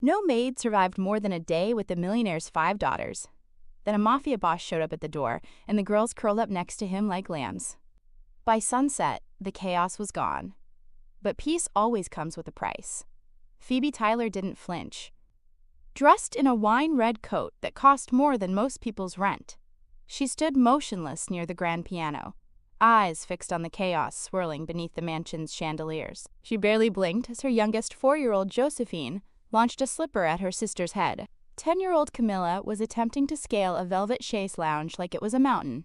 No maid survived more than a day with the millionaire's 5 daughters. Then a mafia boss showed up at the door, and the girls curled up next to him like lambs. By sunset, the chaos was gone. But peace always comes with a price. Phoebe Tyler didn't flinch. Dressed in a wine-red coat that cost more than most people's rent, she stood motionless near the grand piano, eyes fixed on the chaos swirling beneath the mansion's chandeliers. She barely blinked as her youngest 4-year-old Josephine launched a slipper at her sister's head. 10-year-old Camilla was attempting to scale a velvet chaise lounge like it was a mountain.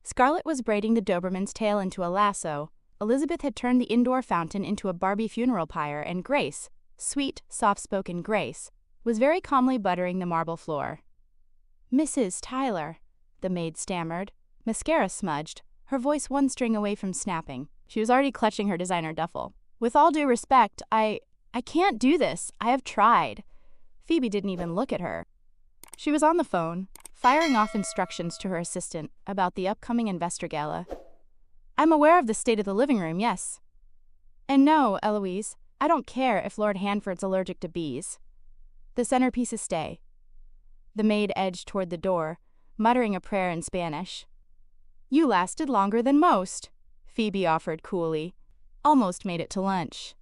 Scarlett was braiding the Doberman's tail into a lasso. Elizabeth had turned the indoor fountain into a Barbie funeral pyre, and Grace, sweet, soft-spoken Grace, was very calmly buttering the marble floor. "Mrs. Tyler," the maid stammered, mascara smudged, her voice one string away from snapping. She was already clutching her designer duffel. "With all due respect, I can't do this. I have tried." Phoebe didn't even look at her. She was on the phone, firing off instructions to her assistant about the upcoming investor gala. "I'm aware of the state of the living room, yes. And no, Eloise, I don't care if Lord Hanford's allergic to bees. The centerpieces stay." The maid edged toward the door, muttering a prayer in Spanish. "You lasted longer than most," Phoebe offered coolly. "Almost made it to lunch.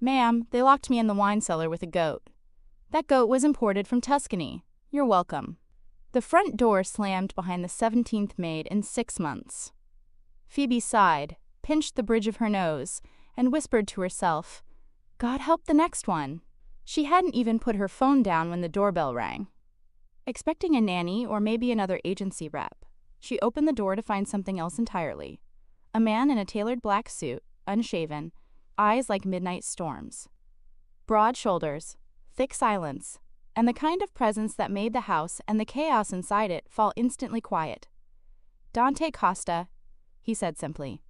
Ma'am, they locked me in the wine cellar with a goat. That goat was imported from Tuscany. You're welcome." The front door slammed behind the 17th maid in 6 months. Phoebe sighed, pinched the bridge of her nose, and whispered to herself, "God help the next one." She hadn't even put her phone down when the doorbell rang. Expecting a nanny or maybe another agency rep, she opened the door to find something else entirely. A man in a tailored black suit, unshaven, eyes like midnight storms. Broad shoulders, thick silence, and the kind of presence that made the house and the chaos inside it fall instantly quiet. "Dante Costa," he said simply.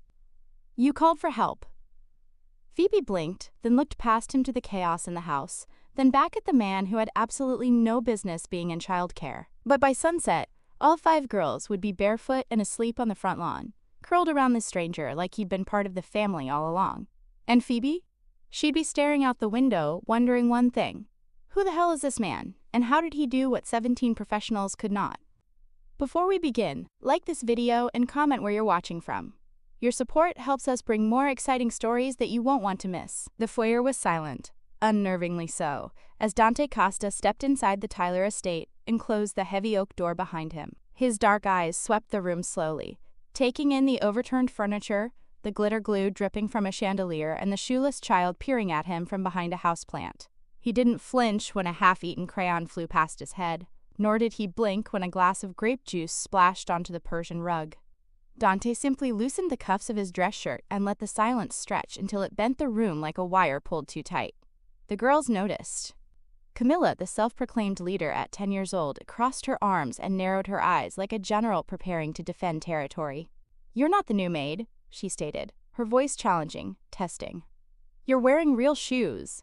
"You called for help." Phoebe blinked, then looked past him to the chaos in the house, then back at the man who had absolutely no business being in childcare. But by sunset, all 5 girls would be barefoot and asleep on the front lawn, curled around the stranger like he'd been part of the family all along. And Phoebe? She'd be staring out the window, wondering one thing. Who the hell is this man, and how did he do what 17 professionals could not? Before we begin, like this video and comment where you're watching from. Your support helps us bring more exciting stories that you won't want to miss. The foyer was silent, unnervingly so, as Dante Costa stepped inside the Tyler estate and closed the heavy oak door behind him. His dark eyes swept the room slowly, taking in the overturned furniture, the glitter glue dripping from a chandelier, and the shoeless child peering at him from behind a houseplant. He didn't flinch when a half-eaten crayon flew past his head, nor did he blink when a glass of grape juice splashed onto the Persian rug. Dante simply loosened the cuffs of his dress shirt and let the silence stretch until it bent the room like a wire pulled too tight. The girls noticed. Camilla, the self-proclaimed leader at 10 years old, crossed her arms and narrowed her eyes like a general preparing to defend territory. "You're not the new maid," she stated, her voice challenging, testing. "You're wearing real shoes."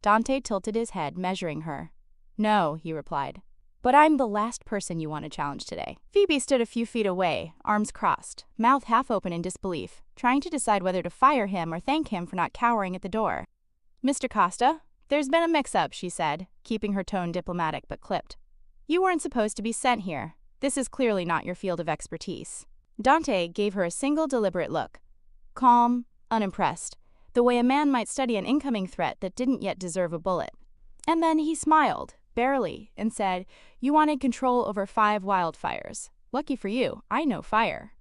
Dante tilted his head, measuring her. "No," he replied. "But I'm the last person you want to challenge today." Phoebe stood a few feet away, arms crossed, mouth half open in disbelief, trying to decide whether to fire him or thank him for not cowering at the door. "Mr. Costa, there's been a mix-up," she said, keeping her tone diplomatic but clipped. "You weren't supposed to be sent here. This is clearly not your field of expertise." Dante gave her a single deliberate look. Calm, unimpressed, the way a man might study an incoming threat that didn't yet deserve a bullet. And then he smiled, barely, and said, "You wanted control over 5 wildfires. Lucky for you, I know fire."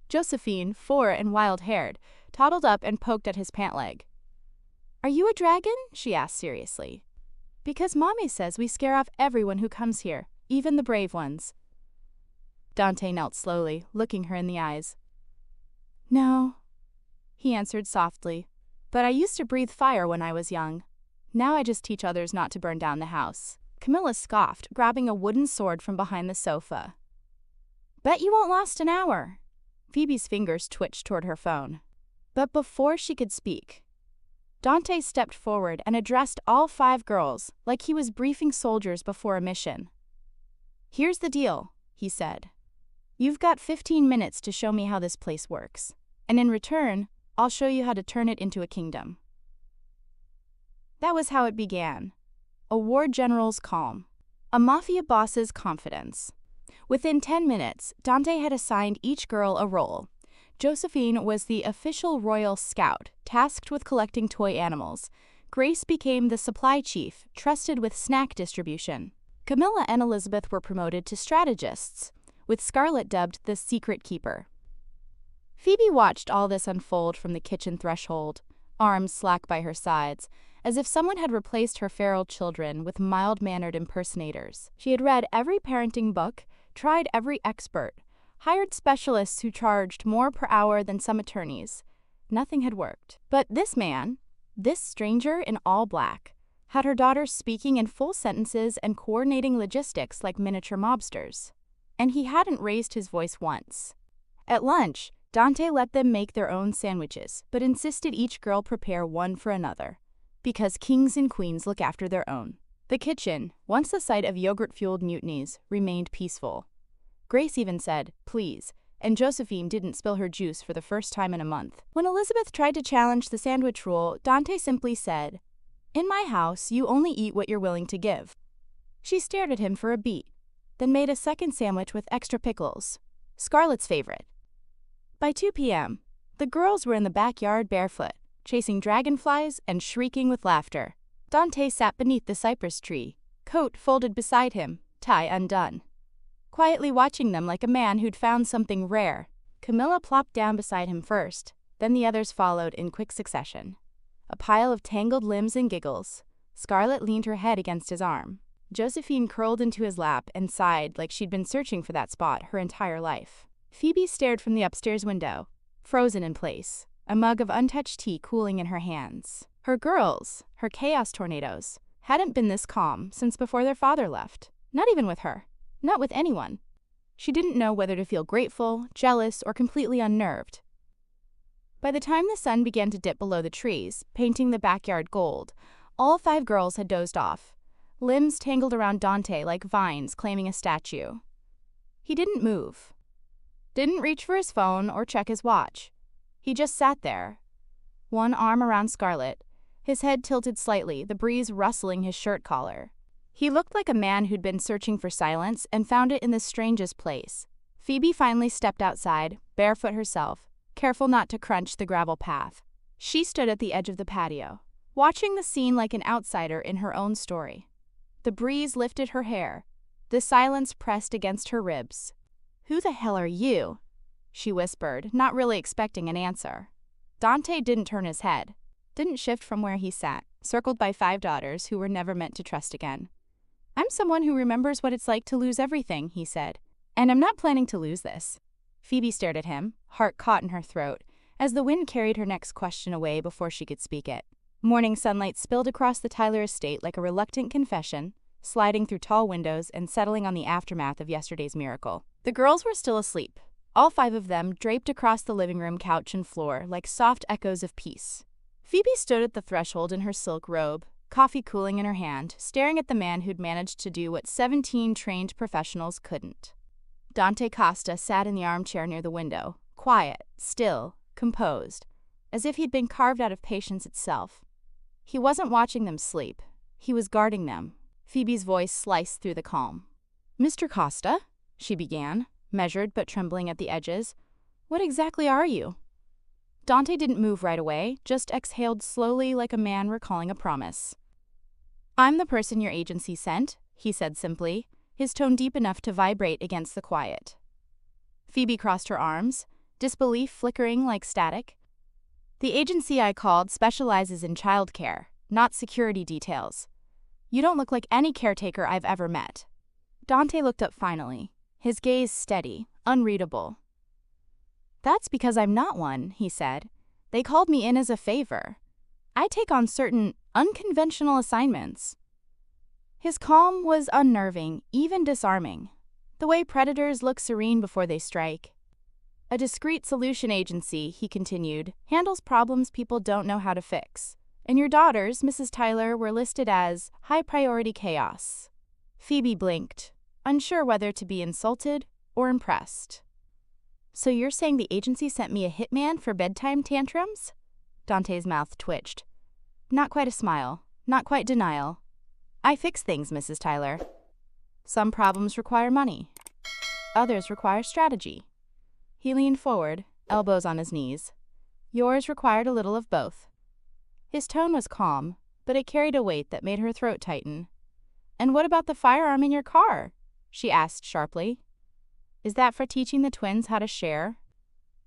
Josephine, 4 and wild-haired, toddled up and poked at his pant leg. "Are you a dragon?" she asked seriously. "Because Mommy says we scare off everyone who comes here, even the brave ones." Dante knelt slowly, looking her in the eyes. "No," he answered softly, "but I used to breathe fire when I was young. Now I just teach others not to burn down the house." Camilla scoffed, grabbing a wooden sword from behind the sofa. "Bet you won't last an hour." Phoebe's fingers twitched toward her phone. But before she could speak, Dante stepped forward and addressed all 5 girls like he was briefing soldiers before a mission. "Here's the deal," he said. "You've got 15 minutes to show me how this place works, and in return, I'll show you how to turn it into a kingdom." That was how it began. a war general's calm, a mafia boss's confidence. Within 10 minutes, Dante had assigned each girl a role. Josephine was the official royal scout, tasked with collecting toy animals. Grace became the supply chief, trusted with snack distribution. Camilla and Elizabeth were promoted to strategists, with Scarlett dubbed the secret keeper. Phoebe watched all this unfold from the kitchen threshold, arms slack by her sides, as if someone had replaced her feral children with mild-mannered impersonators. She had read every parenting book, tried every expert, hired specialists who charged more per hour than some attorneys. Nothing had worked. But this man, this stranger in all black, had her daughters speaking in full sentences and coordinating logistics like miniature mobsters. And he hadn't raised his voice once. At lunch, Dante let them make their own sandwiches, but insisted each girl prepare one for another, because kings and queens look after their own. The kitchen, once the site of yogurt-fueled mutinies, remained peaceful. Grace even said, "Please," and Josephine didn't spill her juice for the first time in a month. When Elizabeth tried to challenge the sandwich rule, Dante simply said, "In my house, you only eat what you're willing to give." She stared at him for a beat, then made a second sandwich with extra pickles, Scarlett's favorite. By 2 p.m., the girls were in the backyard barefoot, chasing dragonflies and shrieking with laughter. Dante sat beneath the cypress tree, coat folded beside him, tie undone, quietly watching them like a man who'd found something rare. Camilla plopped down beside him first, then the others followed in quick succession. A pile of tangled limbs and giggles. Scarlett leaned her head against his arm. Josephine curled into his lap and sighed like she'd been searching for that spot her entire life. Phoebe stared from the upstairs window, frozen in place, a mug of untouched tea cooling in her hands. Her girls, her chaos tornadoes, hadn't been this calm since before their father left. Not even with her. Not with anyone. She didn't know whether to feel grateful, jealous, or completely unnerved. By the time the sun began to dip below the trees, painting the backyard gold, all 5 girls had dozed off, limbs tangled around Dante like vines claiming a statue. He didn't move. Didn't reach for his phone or check his watch. He just sat there, one arm around Scarlett, his head tilted slightly, the breeze rustling his shirt collar. He looked like a man who'd been searching for silence and found it in the strangest place. Phoebe finally stepped outside, barefoot herself, careful not to crunch the gravel path. She stood at the edge of the patio, watching the scene like an outsider in her own story. The breeze lifted her hair. The silence pressed against her ribs. "Who the hell are you?" she whispered, not really expecting an answer. Dante didn't turn his head, didn't shift from where he sat, circled by 5 daughters who were never meant to trust again. "I'm someone who remembers what it's like to lose everything," he said. "And I'm not planning to lose this." Phoebe stared at him, heart caught in her throat, as the wind carried her next question away before she could speak it. Morning sunlight spilled across the Tyler estate like a reluctant confession, sliding through tall windows and settling on the aftermath of yesterday's miracle. The girls were still asleep, all 5 of them draped across the living room couch and floor like soft echoes of peace. Phoebe stood at the threshold in her silk robe, coffee cooling in her hand, staring at the man who'd managed to do what 17 trained professionals couldn't. Dante Costa sat in the armchair near the window, quiet, still, composed, as if he'd been carved out of patience itself. He wasn't watching them sleep. He was guarding them. Phoebe's voice sliced through the calm. "Mr. Costa?" she began, measured but trembling at the edges. "What exactly are you?" Dante didn't move right away, just exhaled slowly like a man recalling a promise. "I'm the person your agency sent," he said simply, his tone deep enough to vibrate against the quiet. Phoebe crossed her arms, disbelief flickering like static. "The agency I called specializes in childcare, not security details. You don't look like any caretaker I've ever met." Dante looked up finally, his gaze steady, unreadable. "That's because I'm not one," he said. "They called me in as a favor. I take on certain unconventional assignments." His calm was unnerving, even disarming. The way predators look serene before they strike. "A discreet solution agency," he continued, "handles problems people don't know how to fix. And your daughters, Mrs. Tyler, were listed as high-priority chaos." Phoebe blinked, unsure whether to be insulted or impressed. "So you're saying the agency sent me a hitman for bedtime tantrums?" Dante's mouth twitched. Not quite a smile, not quite denial. I fix things, Mrs. Tyler. Some problems require money. Others require strategy. He leaned forward, elbows on his knees. Yours required a little of both. His tone was calm, but it carried a weight that made her throat tighten. And what about the firearm in your car? She asked sharply. Is that for teaching the twins how to share?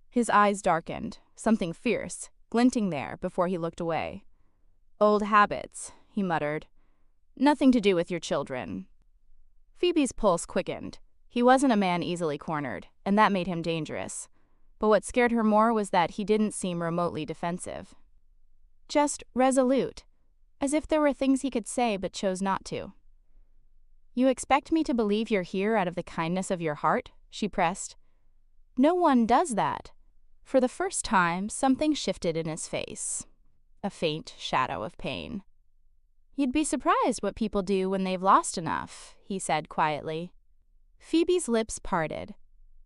His eyes darkened, something fierce, glinting there before he looked away. Old habits, he muttered. Nothing to do with your children. Phoebe's pulse quickened. He wasn't a man easily cornered, and that made him dangerous. But what scared her more was that he didn't seem remotely defensive. Just resolute, as if there were things he could say but chose not to. You expect me to believe you're here out of the kindness of your heart? She pressed. No one does that. For the first time, something shifted in his face. A faint shadow of pain. You'd be surprised what people do when they've lost enough, he said quietly. Phoebe's lips parted,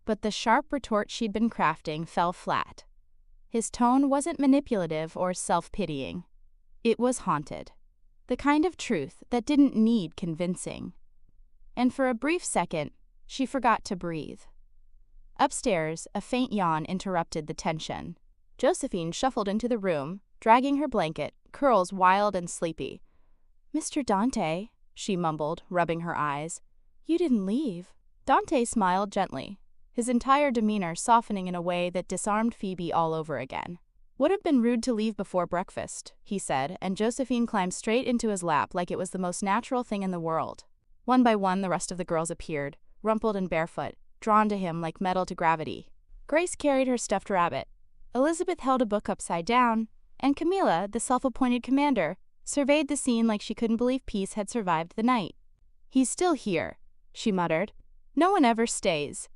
but the sharp retort she'd been crafting fell flat. His tone wasn't manipulative or self-pitying. It was haunted. The kind of truth that didn't need convincing. And for a brief second, she forgot to breathe. Upstairs, a faint yawn interrupted the tension. Josephine shuffled into the room, dragging her blanket, curls wild and sleepy. Mr. Dante, she mumbled, rubbing her eyes. You didn't leave. Dante smiled gently, his entire demeanor softening in a way that disarmed Phoebe all over again. Would have been rude to leave before breakfast, he said, and Josephine climbed straight into his lap like it was the most natural thing in the world. One by one, the rest of the girls appeared, rumpled and barefoot, drawn to him like metal to gravity. Grace carried her stuffed rabbit. Elizabeth held a book upside down, and Camilla, the self-appointed commander, surveyed the scene like she couldn't believe peace had survived the night. He's still here, she muttered. No one ever stays.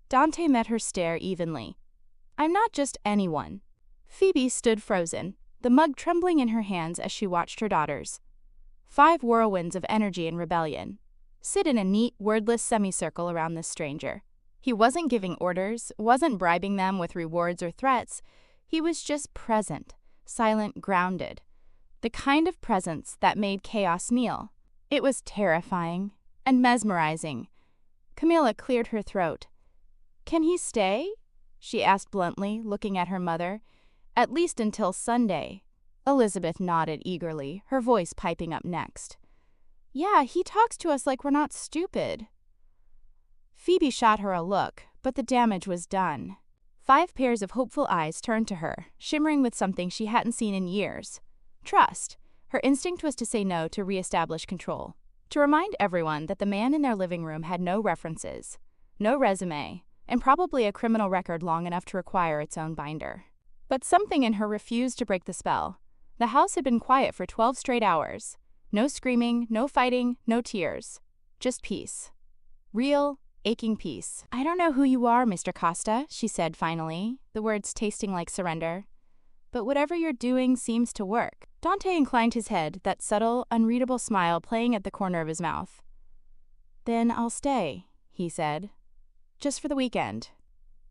Dante met her stare evenly. I'm not just anyone. Phoebe stood frozen, the mug trembling in her hands as she watched her daughters. 5 whirlwinds of energy and rebellion. Sit in a neat, wordless semicircle around this stranger. He wasn't giving orders, wasn't bribing them with rewards or threats. He was just present, silent, grounded. The kind of presence that made chaos kneel. It was terrifying and mesmerizing. Camilla cleared her throat. Can he stay? She asked bluntly, looking at her mother. At least until Sunday. Elizabeth nodded eagerly, her voice piping up next. Yeah, he talks to us like we're not stupid. Phoebe shot her a look, but the damage was done. 5 pairs of hopeful eyes turned to her, shimmering with something she hadn't seen in years. Trust. Her instinct was to say no to re-establish control. To remind everyone that the man in their living room had no references, no resume, and probably a criminal record long enough to require its own binder. But something in her refused to break the spell. The house had been quiet for 12 straight hours. No screaming, no fighting, no tears. Just peace. Real, aching peace. I don't know who you are, Mr. Costa, she said finally, the words tasting like surrender. But whatever you're doing seems to work. Dante inclined his head, that subtle, unreadable smile playing at the corner of his mouth. Then I'll stay, he said. Just for the weekend.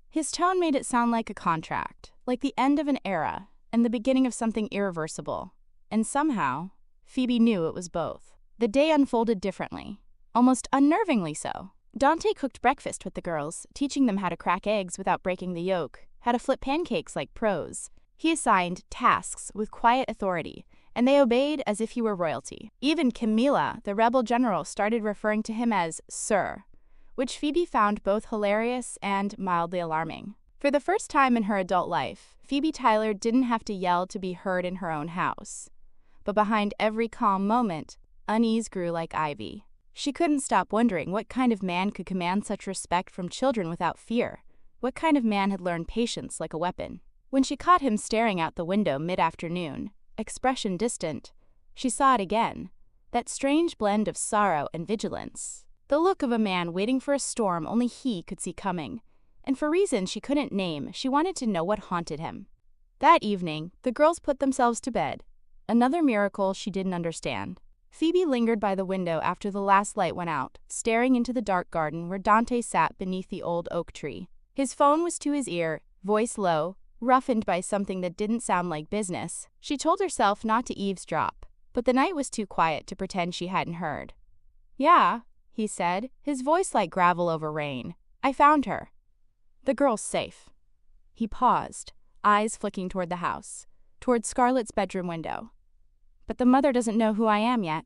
His tone made it sound like a contract, like the end of an era and the beginning of something irreversible. And somehow, Phoebe knew it was both. The day unfolded differently, almost unnervingly so. Dante cooked breakfast with the girls, teaching them how to crack eggs without breaking the yolk, how to flip pancakes like pros. He assigned tasks with quiet authority, and they obeyed as if he were royalty. Even Camilla, the rebel general, started referring to him as Sir, which Phoebe found both hilarious and mildly alarming. For the first time in her adult life, Phoebe Tyler didn't have to yell to be heard in her own house. But behind every calm moment, unease grew like ivy. She couldn't stop wondering what kind of man could command such respect from children without fear. What kind of man had learned patience like a weapon? When she caught him staring out the window mid-afternoon, expression distant, she saw it again, that strange blend of sorrow and vigilance. The look of a man waiting for a storm only he could see coming, and for reasons she couldn't name, she wanted to know what haunted him. That evening, the girls put themselves to bed, another miracle she didn't understand. Phoebe lingered by the window after the last light went out, staring into the dark garden where Dante sat beneath the old oak tree. His phone was to his ear, voice low, roughened by something that didn't sound like business. She told herself not to eavesdrop, But the night was too quiet to pretend she hadn't heard. "Yeah," he said, his voice like gravel over rain. "I found her. The girl's safe." He paused, eyes flicking toward the house, toward Scarlett's bedroom window. "But the mother doesn't know who I am yet."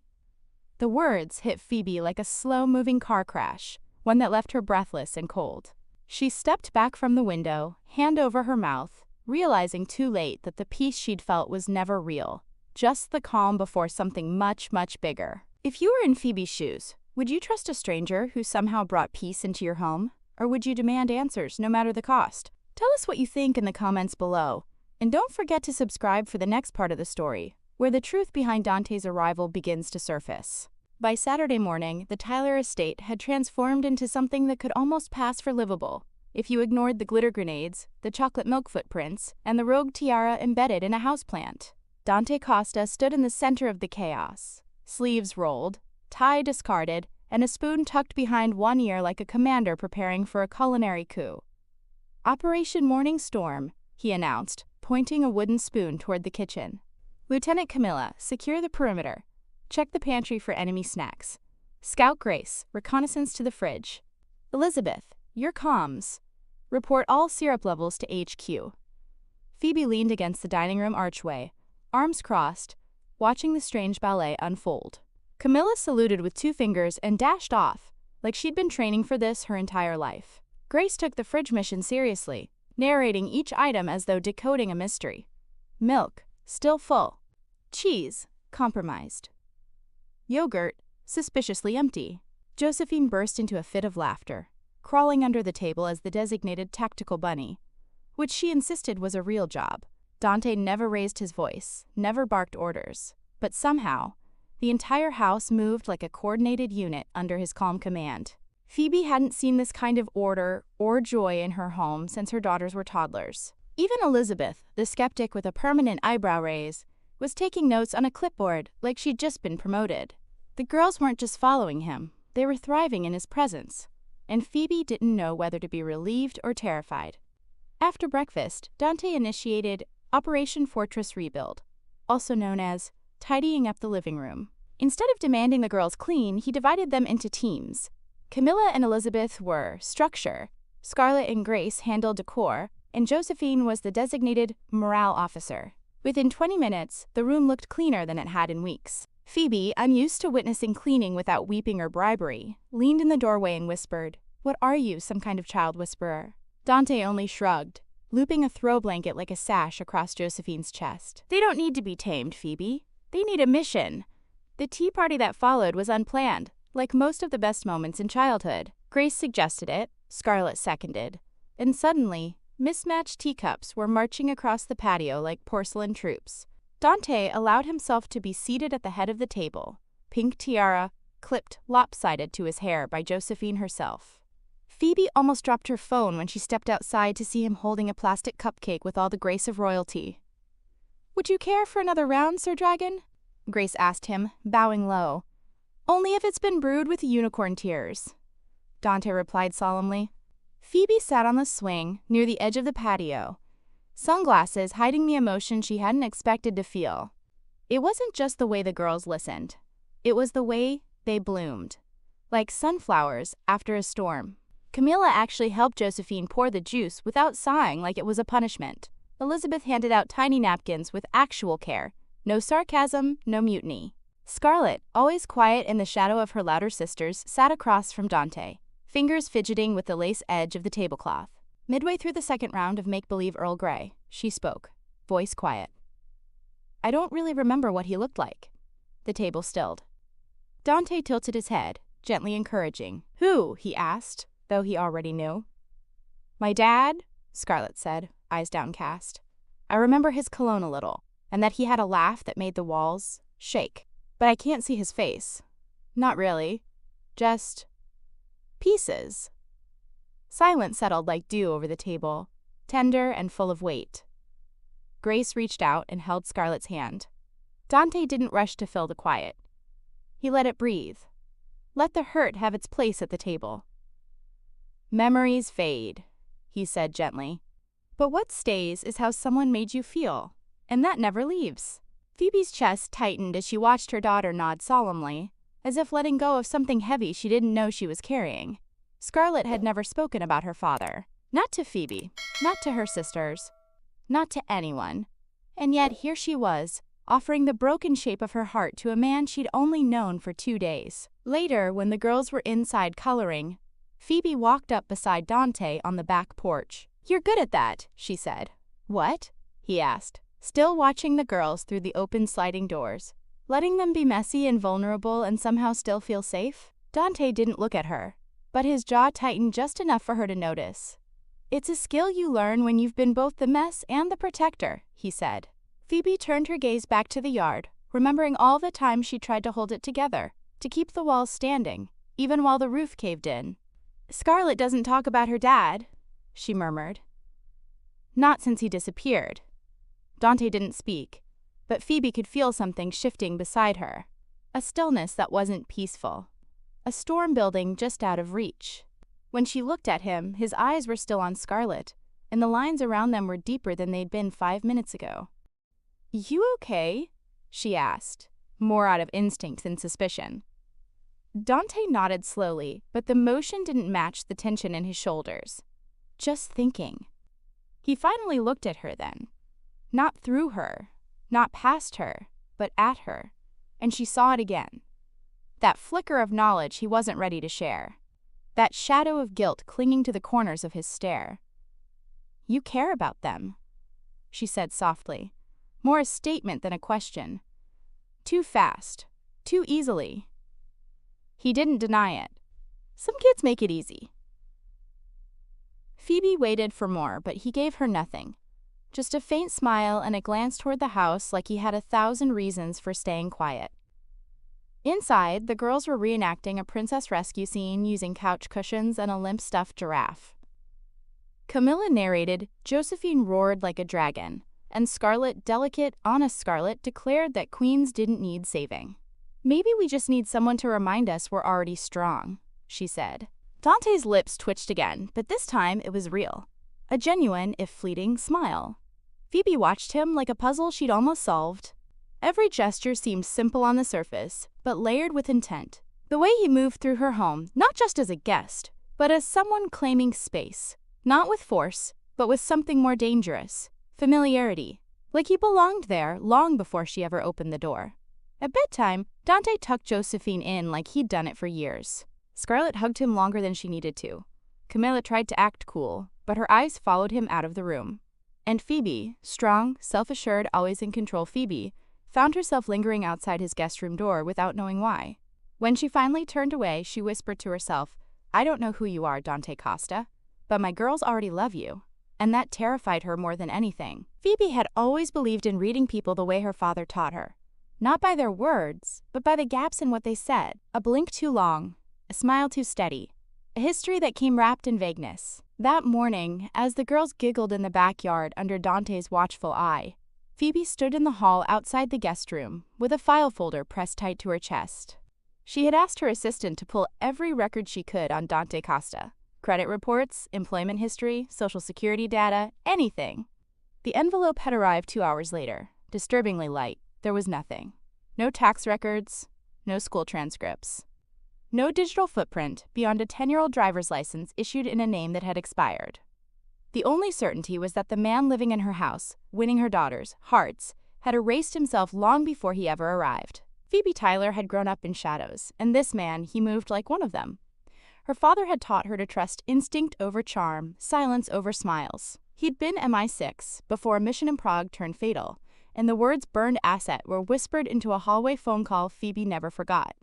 The words hit Phoebe like a slow-moving car crash, one that left her breathless and cold. She stepped back from the window, hand over her mouth, realizing too late that the peace she'd felt was never real, just the calm before something much, much bigger. If you were in Phoebe's shoes, would you trust a stranger who somehow brought peace into your home? Or would you demand answers, no matter the cost? Tell us what you think in the comments below. And don't forget to subscribe for the next part of the story, where the truth behind Dante's arrival begins to surface. By Saturday morning, the Tyler estate had transformed into something that could almost pass for livable, if you ignored the glitter grenades, the chocolate milk footprints, and the rogue tiara embedded in a houseplant. Dante Costa stood in the center of the chaos, sleeves rolled, tie discarded, and a spoon tucked behind one ear like a commander preparing for a culinary coup. "Operation Morning Storm," he announced, pointing a wooden spoon toward the kitchen. "Lieutenant Camilla, secure the perimeter. Check the pantry for enemy snacks. Scout Grace, reconnaissance to the fridge. Elizabeth, your comms. Report all syrup levels to HQ." Phoebe leaned against the dining room archway, arms crossed, watching the strange ballet unfold. Camilla saluted with 2 fingers and dashed off, like she'd been training for this her entire life. Grace took the fridge mission seriously, narrating each item as though decoding a mystery. Milk, still full. Cheese, compromised. Yogurt, suspiciously empty. Josephine burst into a fit of laughter, crawling under the table as the designated tactical bunny, which she insisted was a real job. Dante never raised his voice, never barked orders, but somehow, the entire house moved like a coordinated unit under his calm command. Phoebe hadn't seen this kind of order or joy in her home since her daughters were toddlers. Even Elizabeth, the skeptic with a permanent eyebrow raise, was taking notes on a clipboard like she'd just been promoted. The girls weren't just following him, they were thriving in his presence, and Phoebe didn't know whether to be relieved or terrified. After breakfast, Dante initiated Operation Fortress Rebuild, also known as tidying up the living room. Instead of demanding the girls clean, he divided them into teams. Camilla and Elizabeth were structure, Scarlett and Grace handled decor, and Josephine was the designated morale officer. Within 20 minutes, the room looked cleaner than it had in weeks. Phoebe, unused to witnessing cleaning without weeping or bribery, leaned in the doorway and whispered, "What are you, some kind of child whisperer?" Dante only shrugged, looping a throw blanket like a sash across Josephine's chest. "They don't need to be tamed, Phoebe. They need a mission." The tea party that followed was unplanned, like most of the best moments in childhood. Grace suggested it, Scarlett seconded, and suddenly, mismatched teacups were marching across the patio like porcelain troops. Dante allowed himself to be seated at the head of the table, pink tiara clipped lopsided to his hair by Josephine herself. Phoebe almost dropped her phone when she stepped outside to see him holding a plastic cupcake with all the grace of royalty. "Would you care for another round, Sir Dragon?" Grace asked him, bowing low. "Only if it's been brewed with unicorn tears," Dante replied solemnly. Phoebe sat on the swing near the edge of the patio, sunglasses hiding the emotion she hadn't expected to feel. It wasn't just the way the girls listened. It was the way they bloomed, like sunflowers after a storm. Camilla actually helped Josephine pour the juice without sighing like it was a punishment. Elizabeth handed out tiny napkins with actual care. No sarcasm, no mutiny. Scarlett, always quiet in the shadow of her louder sisters, sat across from Dante, fingers fidgeting with the lace edge of the tablecloth. Midway through the second round of make-believe Earl Grey, she spoke, voice quiet. "I don't really remember what he looked like." The table stilled. Dante tilted his head, gently encouraging. "Who?" he asked, though he already knew. "My dad," Scarlett said, eyes downcast. "I remember his cologne a little, and that he had a laugh that made the walls shake. But I can't see his face. Not really. Just pieces." Silence settled like dew over the table, tender and full of weight. Grace reached out and held Scarlett's hand. Dante didn't rush to fill the quiet. He let it breathe. Let the hurt have its place at the table. "Memories fade," he said gently. "But what stays is how someone made you feel, and that never leaves." Phoebe's chest tightened as she watched her daughter nod solemnly, as if letting go of something heavy she didn't know she was carrying. Scarlett had never spoken about her father. Not to Phoebe, not to her sisters, not to anyone. And yet here she was, offering the broken shape of her heart to a man she'd only known for 2 days. Later, when the girls were inside coloring, Phoebe walked up beside Dante on the back porch. "You're good at that," she said. "What?" he asked, still watching the girls through the open sliding doors. "Letting them be messy and vulnerable and somehow still feel safe?" Dante didn't look at her, but his jaw tightened just enough for her to notice. "It's a skill you learn when you've been both the mess and the protector," he said. Phoebe turned her gaze back to the yard, remembering all the times she tried to hold it together, to keep the walls standing, even while the roof caved in. "Scarlett doesn't talk about her dad," she murmured. "Not since he disappeared." Dante didn't speak, but Phoebe could feel something shifting beside her. A stillness that wasn't peaceful. A storm building just out of reach. When she looked at him, his eyes were still on Scarlett, and the lines around them were deeper than they'd been 5 minutes ago. "You okay?" she asked, more out of instinct than suspicion. Dante nodded slowly, but the motion didn't match the tension in his shoulders. "Just thinking." He finally looked at her then. Not through her, not past her, but at her, and she saw it again. That flicker of knowledge he wasn't ready to share. That shadow of guilt clinging to the corners of his stare. "You care about them," she said softly, more a statement than a question. Too fast, too easily. He didn't deny it. Some kids make it easy. Phoebe waited for more, but he gave her nothing. Just a faint smile and a glance toward the house like he had 1,000 reasons for staying quiet. Inside, the girls were reenacting a princess rescue scene using couch cushions and a limp stuffed giraffe. Camilla narrated, Josephine roared like a dragon, and Scarlett, delicate, honest Scarlett, declared that queens didn't need saving. "Maybe we just need someone to remind us we're already strong," she said. Dante's lips twitched again, but this time it was real. A genuine, if fleeting, smile. Phoebe watched him like a puzzle she'd almost solved. Every gesture seemed simple on the surface, but layered with intent. The way he moved through her home, not just as a guest, but as someone claiming space. Not with force, but with something more dangerous. Familiarity. Like he belonged there long before she ever opened the door. At bedtime, Dante tucked Josephine in like he'd done it for years. Scarlett hugged him longer than she needed to. Camilla tried to act cool, but her eyes followed him out of the room. And Phoebe, strong, self-assured, always in control Phoebe, found herself lingering outside his guest room door without knowing why. When she finally turned away, she whispered to herself, "I don't know who you are, Dante Costa, but my girls already love you." And that terrified her more than anything. Phoebe had always believed in reading people the way her father taught her. Not by their words, but by the gaps in what they said. A blink too long, a smile too steady, a history that came wrapped in vagueness. That morning, as the girls giggled in the backyard under Dante's watchful eye, Phoebe stood in the hall outside the guest room, with a file folder pressed tight to her chest. She had asked her assistant to pull every record she could on Dante Costa. Credit reports, employment history, social security data, anything. The envelope had arrived 2 hours later, disturbingly light. There was nothing. No tax records, no school transcripts. No digital footprint beyond a 10-year-old driver's license issued in a name that had expired. The only certainty was that the man living in her house, winning her daughters' hearts, had erased himself long before he ever arrived. Phoebe Tyler had grown up in shadows, and this man, he moved like one of them. Her father had taught her to trust instinct over charm, silence over smiles. He'd been MI6 before a mission in Prague turned fatal, and the words "burned asset" were whispered into a hallway phone call Phoebe never forgot.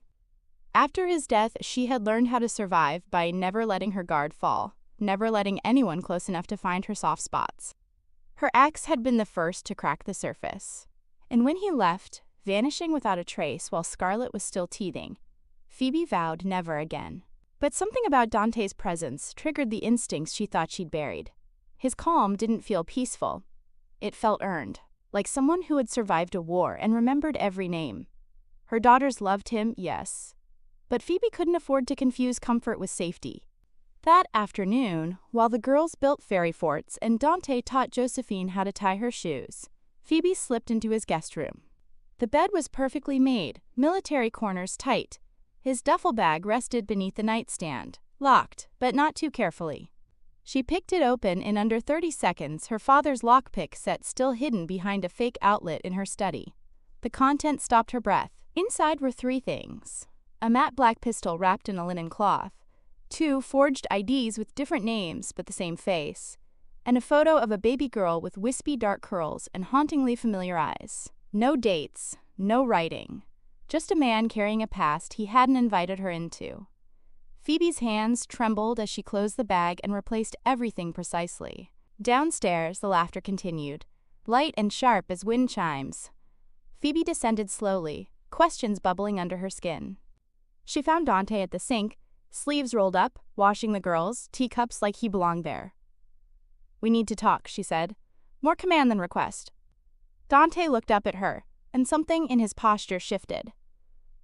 After his death, she had learned how to survive by never letting her guard fall, never letting anyone close enough to find her soft spots. Her ex had been the first to crack the surface. And when he left, vanishing without a trace while Scarlett was still teething, Phoebe vowed never again. But something about Dante's presence triggered the instincts she thought she'd buried. His calm didn't feel peaceful. It felt earned, like someone who had survived a war and remembered every name. Her daughters loved him, yes, but Phoebe couldn't afford to confuse comfort with safety. That afternoon, while the girls built fairy forts and Dante taught Josephine how to tie her shoes, Phoebe slipped into his guest room. The bed was perfectly made, military corners tight. His duffel bag rested beneath the nightstand, locked, but not too carefully. She picked it open in under 30 seconds, her father's lockpick set still hidden behind a fake outlet in her study. The contents stopped her breath. Inside were 3 things: a matte black pistol wrapped in a linen cloth, 2 forged IDs with different names but the same face, and a photo of a baby girl with wispy dark curls and hauntingly familiar eyes. No dates, no writing, just a man carrying a past he hadn't invited her into. Phoebe's hands trembled as she closed the bag and replaced everything precisely. Downstairs, the laughter continued, light and sharp as wind chimes. Phoebe descended slowly, questions bubbling under her skin. She found Dante at the sink, sleeves rolled up, washing the girls' teacups like he belonged there. "We need to talk," she said, more command than request. Dante looked up at her, and something in his posture shifted.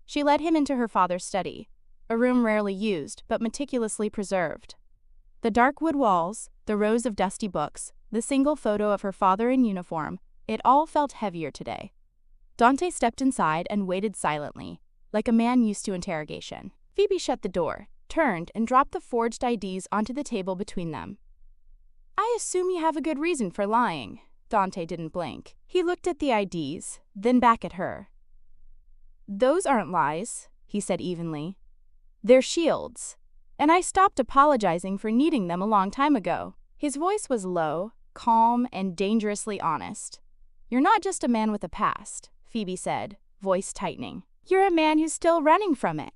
She led him into her father's study, a room rarely used but meticulously preserved. The dark wood walls, the rows of dusty books, the single photo of her father in uniform, it all felt heavier today. Dante stepped inside and waited silently, like a man used to interrogation. Phoebe shut the door, turned, and dropped the forged IDs onto the table between them. "I assume you have a good reason for lying." Dante didn't blink. He looked at the IDs, then back at her. "Those aren't lies," he said evenly. "They're shields, and I stopped apologizing for needing them a long time ago." His voice was low, calm, and dangerously honest. "You're not just a man with a past," Phoebe said, voice tightening. "You're a man who's still running from it."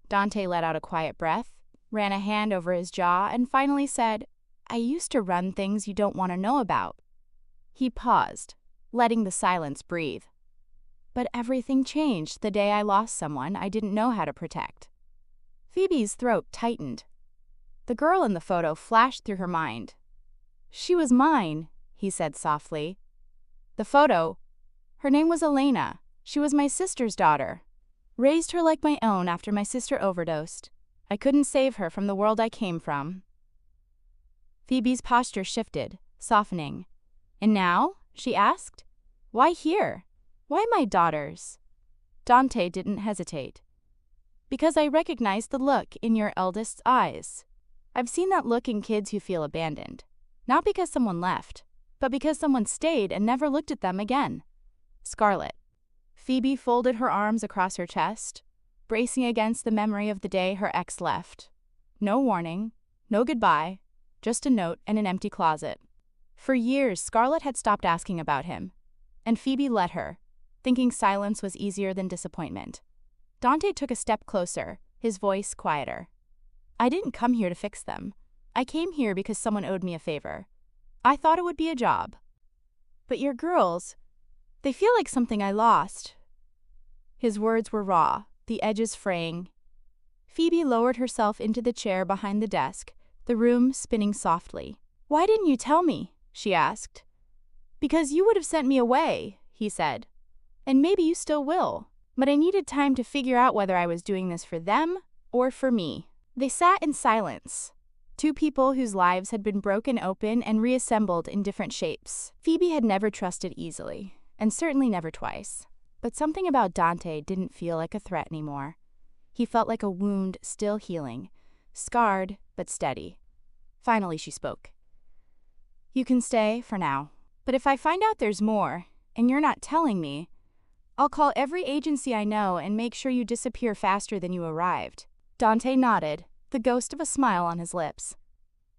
Dante let out a quiet breath, ran a hand over his jaw, and finally said, "I used to run things you don't want to know about." He paused, letting the silence breathe. "But everything changed the day I lost someone I didn't know how to protect." Phoebe's throat tightened. The girl in the photo flashed through her mind. "She was mine," he said softly. "The photo, her name was Elena. She was my sister's daughter. Raised her like my own after my sister overdosed. I couldn't save her from the world I came from." Phoebe's posture shifted, softening. "And now?" she asked. "Why here? Why my daughters?" Dante didn't hesitate. "Because I recognized the look in your eldest's eyes. I've seen that look in kids who feel abandoned. Not because someone left, but because someone stayed and never looked at them again." Scarlet. Phoebe folded her arms across her chest, bracing against the memory of the day her ex left. No warning, no goodbye, just a note and an empty closet. For years, Scarlet had stopped asking about him, and Phoebe let her, thinking silence was easier than disappointment. Dante took a step closer, his voice quieter. "I didn't come here to fix them. I came here because someone owed me a favor. I thought it would be a job. But your girls, they feel like something I lost." His words were raw, the edges fraying. Phoebe lowered herself into the chair behind the desk, the room spinning softly. "Why didn't you tell me?" she asked. "Because you would have sent me away," he said. "And maybe you still will. But I needed time to figure out whether I was doing this for them or for me." They sat in silence, 2 people whose lives had been broken open and reassembled in different shapes. Phoebe had never trusted easily, and certainly never twice. But something about Dante didn't feel like a threat anymore. He felt like a wound still healing, scarred but steady. Finally she spoke. "You can stay for now. But if I find out there's more, and you're not telling me, I'll call every agency I know and make sure you disappear faster than you arrived." Dante nodded, the ghost of a smile on his lips.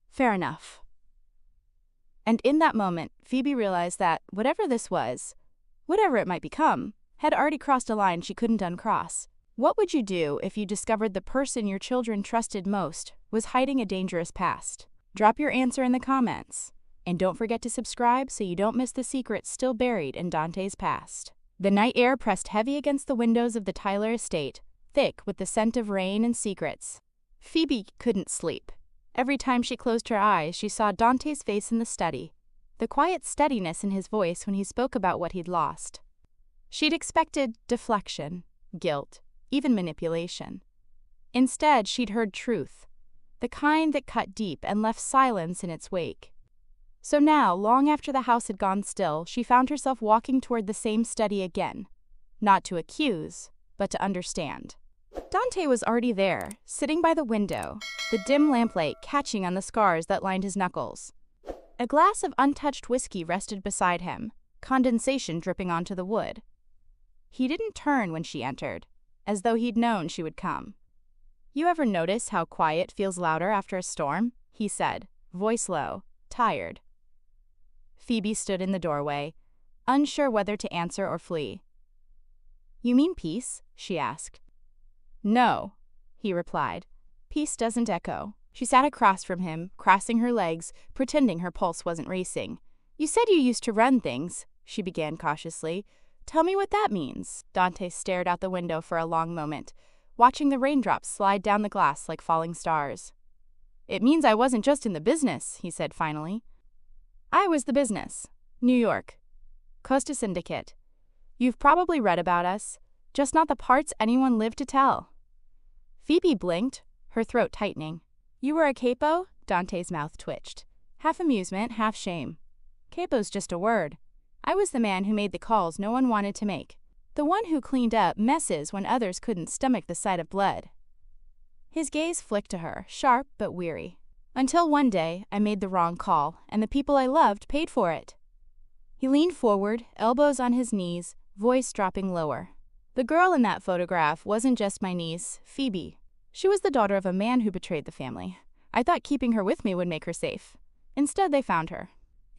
"Fair enough." And in that moment, Phoebe realized that whatever this was, whatever it might become, had already crossed a line she couldn't uncross. What would you do if you discovered the person your children trusted most was hiding a dangerous past? Drop your answer in the comments. And don't forget to subscribe so you don't miss the secrets still buried in Dante's past. The night air pressed heavy against the windows of the Tyler estate, thick with the scent of rain and secrets. Phoebe couldn't sleep. Every time she closed her eyes, she saw Dante's face in the study, the quiet steadiness in his voice when he spoke about what he'd lost. She'd expected deflection, guilt, even manipulation. Instead, she'd heard truth, the kind that cut deep and left silence in its wake. So now, long after the house had gone still, she found herself walking toward the same study again, not to accuse, but to understand. Dante was already there, sitting by the window, the dim lamplight catching on the scars that lined his knuckles. A glass of untouched whiskey rested beside him, condensation dripping onto the wood. He didn't turn when she entered, as though he'd known she would come. "You ever notice how quiet feels louder after a storm?" he said, voice low, tired. Phoebe stood in the doorway, unsure whether to answer or flee. "You mean peace?" she asked. "No," he replied. "Peace doesn't echo." She sat across from him, crossing her legs, pretending her pulse wasn't racing. "You said you used to run things," she began cautiously. "Tell me what that means." Dante stared out the window for a long moment, watching the raindrops slide down the glass like falling stars. "It means I wasn't just in the business," he said finally. "I was the business. New York. Costa Syndicate. You've probably read about us, just not the parts anyone lived to tell." Phoebe blinked, her throat tightening. "You were a capo?" Dante's mouth twitched. Half amusement, half shame. "Capo's just a word. I was the man who made the calls no one wanted to make. The one who cleaned up messes when others couldn't stomach the sight of blood." His gaze flicked to her, sharp but weary. "Until one day, I made the wrong call, and the people I loved paid for it." He leaned forward, elbows on his knees, voice dropping lower. "The girl in that photograph wasn't just my niece, Phoebe. She was the daughter of a man who betrayed the family. I thought keeping her with me would make her safe. Instead, they found her.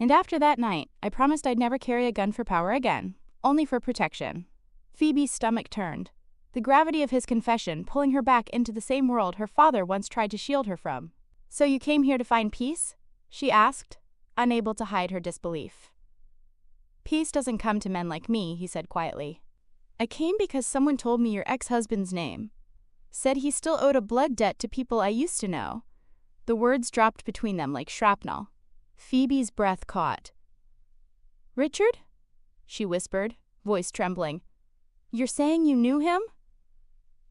And after that night, I promised I'd never carry a gun for power again, only for protection." Phoebe's stomach turned, the gravity of his confession pulling her back into the same world her father once tried to shield her from. "So you came here to find peace?" she asked, unable to hide her disbelief. "Peace doesn't come to men like me," he said quietly. "I came because someone told me your ex-husband's name. Said he still owed a blood debt to people I used to know." The words dropped between them like shrapnel. Phoebe's breath caught. "Richard?" she whispered, voice trembling. "You're saying you knew him?"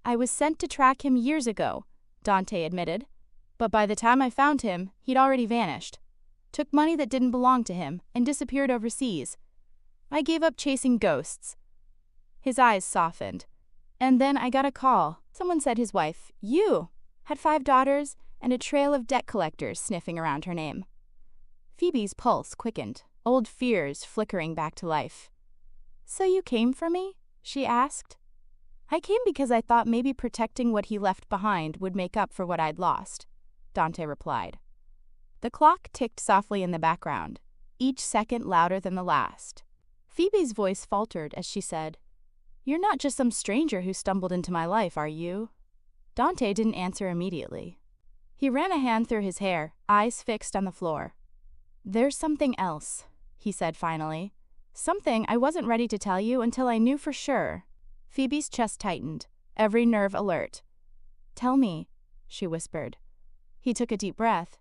"I was sent to track him years ago," Dante admitted. "But by the time I found him, he'd already vanished. Took money that didn't belong to him and disappeared overseas. I gave up chasing ghosts." His eyes softened. "And then I got a call. Someone said his wife, you, had 5 daughters and a trail of debt collectors sniffing around her name." Phoebe's pulse quickened, old fears flickering back to life. "So you came for me?" she asked. "I came because I thought maybe protecting what he left behind would make up for what I'd lost," Dante replied. The clock ticked softly in the background, each second louder than the last. Phoebe's voice faltered as she said, "You're not just some stranger who stumbled into my life, are you?" Dante didn't answer immediately. He ran a hand through his hair, eyes fixed on the floor. "There's something else," he said finally. "Something I wasn't ready to tell you until I knew for sure." Phoebe's chest tightened, every nerve alert. "Tell me," she whispered. He took a deep breath.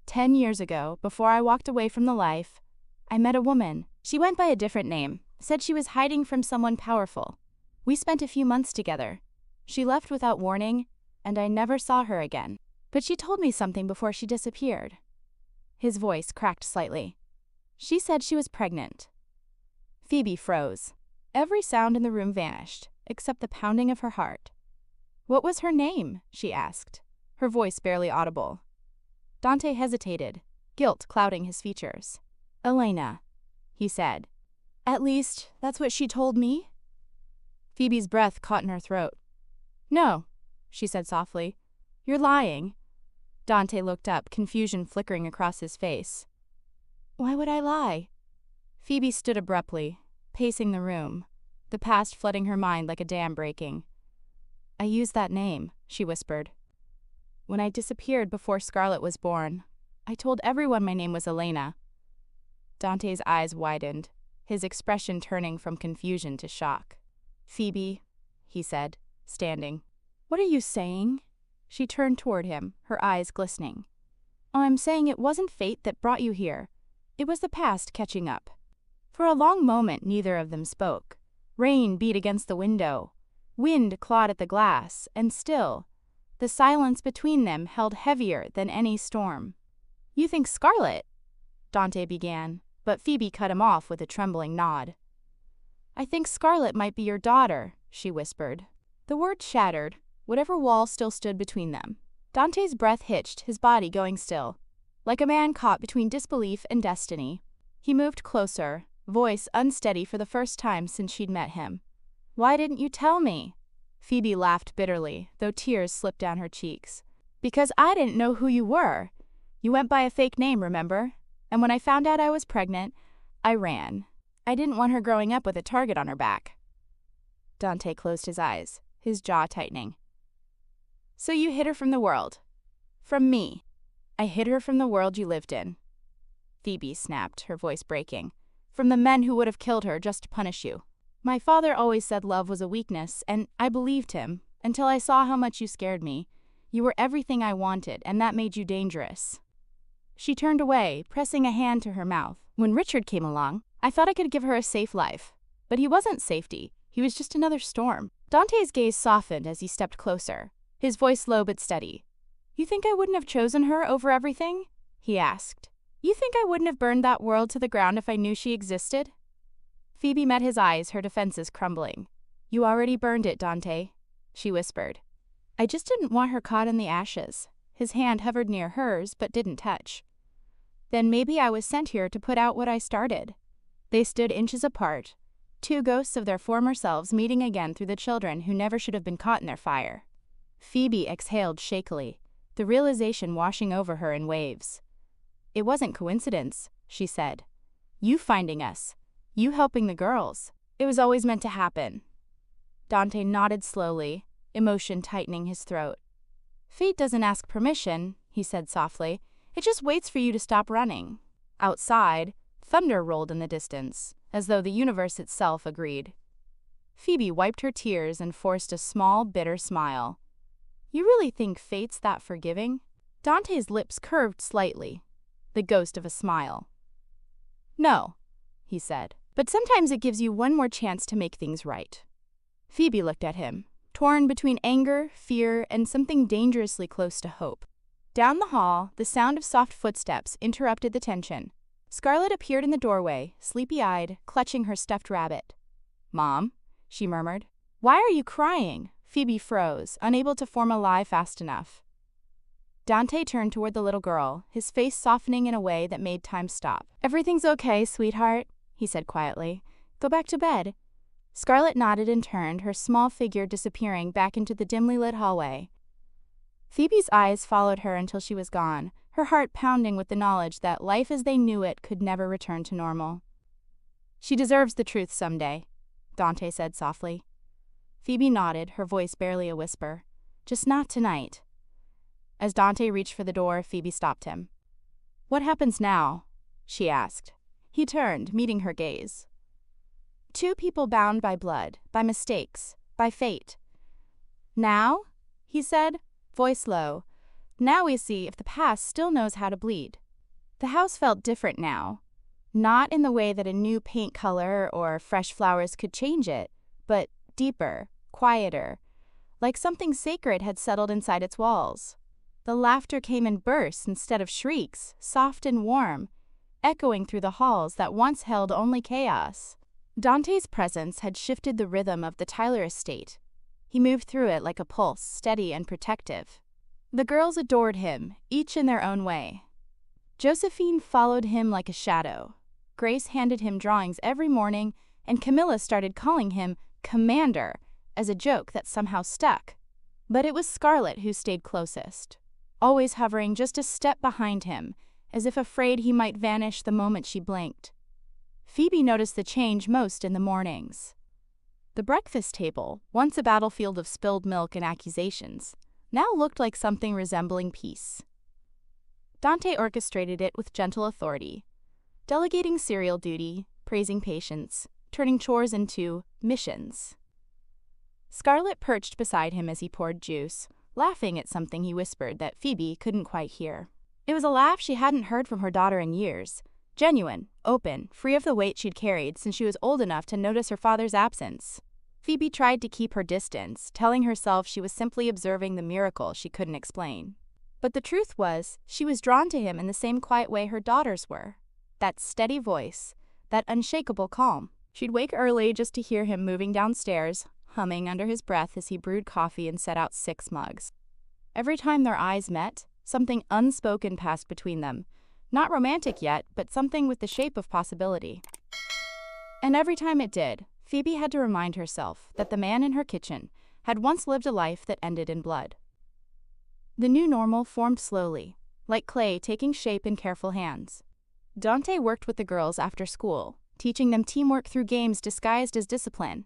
10 years ago, before I walked away from the life, I met a woman. She went by a different name, said she was hiding from someone powerful. We spent a few months together. She left without warning, and I never saw her again. But she told me something before she disappeared." His voice cracked slightly. "She said she was pregnant." Phoebe froze. Every sound in the room vanished, except the pounding of her heart. "What was her name?" she asked, her voice barely audible. Dante hesitated, guilt clouding his features. "Elena," he said. "At least, that's what she told me." Phoebe's breath caught in her throat. "No," she said softly. "You're lying." Dante looked up, confusion flickering across his face. "Why would I lie?" Phoebe stood abruptly, pacing the room, the past flooding her mind like a dam breaking. "I used that name," she whispered. "When I disappeared before Scarlett was born, I told everyone my name was Elena." Dante's eyes widened, his expression turning from confusion to shock. "Phoebe," he said, standing. "What are you saying?" She turned toward him, her eyes glistening. "Oh, I'm saying it wasn't fate that brought you here. It was the past catching up." For a long moment, neither of them spoke. Rain beat against the window. Wind clawed at the glass, and still, the silence between them held heavier than any storm. "You think Scarlett?" Dante began, but Phoebe cut him off with a trembling nod. "I think Scarlett might be your daughter," she whispered. The word shattered whatever wall still stood between them. Dante's breath hitched, his body going still. Like a man caught between disbelief and destiny. He moved closer, voice unsteady for the first time since she'd met him. "Why didn't you tell me?" Phoebe laughed bitterly, though tears slipped down her cheeks. "Because I didn't know who you were. You went by a fake name, remember? And when I found out I was pregnant, I ran. I didn't want her growing up with a target on her back." Dante closed his eyes, his jaw tightening. "So you hid her from the world. From me." "I hid her from the world you lived in," Phoebe snapped, her voice breaking. "From the men who would have killed her just to punish you. My father always said love was a weakness, and I believed him, until I saw how much you scared me. You were everything I wanted, and that made you dangerous." She turned away, pressing a hand to her mouth. "When Richard came along, I thought I could give her a safe life. But he wasn't safety. He was just another storm." Dante's gaze softened as he stepped closer, his voice low but steady. "You think I wouldn't have chosen her over everything?" he asked. "You think I wouldn't have burned that world to the ground if I knew she existed?" Phoebe met his eyes, her defenses crumbling. "You already burned it, Dante," she whispered. "I just didn't want her caught in the ashes." His hand hovered near hers, but didn't touch. "Then maybe I was sent here to put out what I started." They stood inches apart, two ghosts of their former selves meeting again through the children who never should have been caught in their fire. Phoebe exhaled shakily, the realization washing over her in waves. "It wasn't coincidence," she said. "You finding us. You helping the girls. It was always meant to happen." Dante nodded slowly, emotion tightening his throat. "Fate doesn't ask permission," he said softly. "It just waits for you to stop running." Outside, thunder rolled in the distance, as though the universe itself agreed. Phoebe wiped her tears and forced a small, bitter smile. "You really think fate's that forgiving?" Dante's lips curved slightly, the ghost of a smile. "No," he said, "but sometimes it gives you one more chance to make things right." Phoebe looked at him, torn between anger, fear, and something dangerously close to hope. Down the hall, the sound of soft footsteps interrupted the tension. Scarlett appeared in the doorway, sleepy-eyed, clutching her stuffed rabbit. "Mom," she murmured. "Why are you crying?" Phoebe froze, unable to form a lie fast enough. Dante turned toward the little girl, his face softening in a way that made time stop. "Everything's okay, sweetheart," he said quietly. "Go back to bed." Scarlett nodded and turned, her small figure disappearing back into the dimly lit hallway. Phoebe's eyes followed her until she was gone, her heart pounding with the knowledge that life as they knew it could never return to normal. "She deserves the truth someday," Dante said softly. Phoebe nodded, her voice barely a whisper. "Just not tonight." As Dante reached for the door, Phoebe stopped him. "What happens now?" she asked. He turned, meeting her gaze. "Two people bound by blood, by mistakes, by fate." "Now?" he said, voice low. "Now we see if the past still knows how to bleed." The house felt different now. Not in the way that a new paint color or fresh flowers could change it, but deeper, quieter, like something sacred had settled inside its walls. The laughter came in bursts instead of shrieks, soft and warm, echoing through the halls that once held only chaos. Dante's presence had shifted the rhythm of the Tyler estate. He moved through it like a pulse, steady and protective. The girls adored him, each in their own way. Josephine followed him like a shadow. Grace handed him drawings every morning, and Camilla started calling him Commander as a joke that somehow stuck. But it was Scarlett who stayed closest, always hovering just a step behind him, as if afraid he might vanish the moment she blinked. Phoebe noticed the change most in the mornings. The breakfast table, once a battlefield of spilled milk and accusations, now looked like something resembling peace. Dante orchestrated it with gentle authority, delegating cereal duty, praising patience, turning chores into missions. Scarlett perched beside him as he poured juice, laughing at something he whispered that Phoebe couldn't quite hear. It was a laugh she hadn't heard from her daughter in years, genuine, open, free of the weight she'd carried since she was old enough to notice her father's absence. Phoebe tried to keep her distance, telling herself she was simply observing the miracle she couldn't explain. But the truth was, she was drawn to him in the same quiet way her daughters were. That steady voice, that unshakable calm. She'd wake early just to hear him moving downstairs, humming under his breath as he brewed coffee and set out 6 mugs. Every time their eyes met, something unspoken passed between them. Not romantic yet, but something with the shape of possibility. And every time it did, Phoebe had to remind herself that the man in her kitchen had once lived a life that ended in blood. The new normal formed slowly, like clay taking shape in careful hands. Dante worked with the girls after school, teaching them teamwork through games disguised as discipline.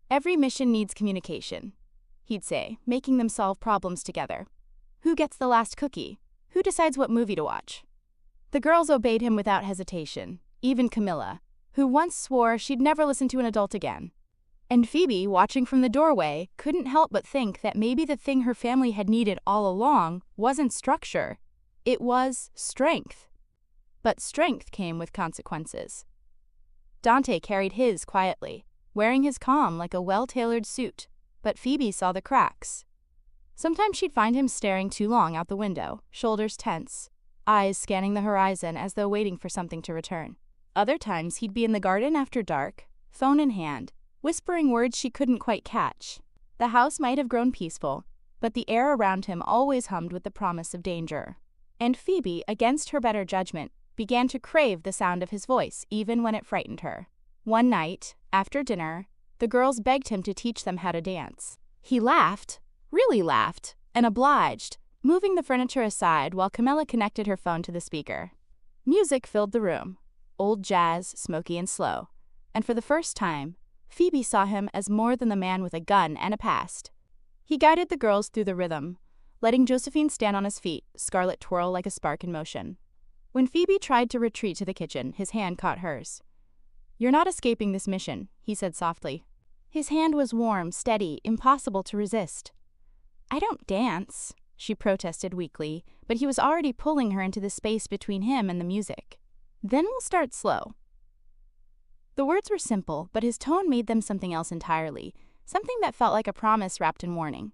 Every mission needs communication, he'd say, making them solve problems together. Who gets the last cookie? Who decides what movie to watch? The girls obeyed him without hesitation, even Camilla, who once swore she'd never listen to an adult again. And Phoebe, watching from the doorway, couldn't help but think that maybe the thing her family had needed all along wasn't structure. It was strength. But strength came with consequences. Dante carried his quietly, wearing his calm like a well-tailored suit, but Phoebe saw the cracks. Sometimes she'd find him staring too long out the window, shoulders tense, eyes scanning the horizon as though waiting for something to return. Other times he'd be in the garden after dark, phone in hand, whispering words she couldn't quite catch. The house might have grown peaceful, but the air around him always hummed with the promise of danger. And Phoebe, against her better judgment, began to crave the sound of his voice even when it frightened her. One night, after dinner, the girls begged him to teach them how to dance. He laughed, really laughed, and obliged, moving the furniture aside while Camilla connected her phone to the speaker. Music filled the room, old jazz, smoky and slow, and for the first time, Phoebe saw him as more than the man with a gun and a past. He guided the girls through the rhythm, letting Josephine stand on his feet, Scarlet twirl like a spark in motion. When Phoebe tried to retreat to the kitchen, his hand caught hers. "You're not escaping this mission," he said softly. His hand was warm, steady, impossible to resist. "I don't dance," she protested weakly, but he was already pulling her into the space between him and the music. "Then we'll start slow." The words were simple, but his tone made them something else entirely, something that felt like a promise wrapped in warning.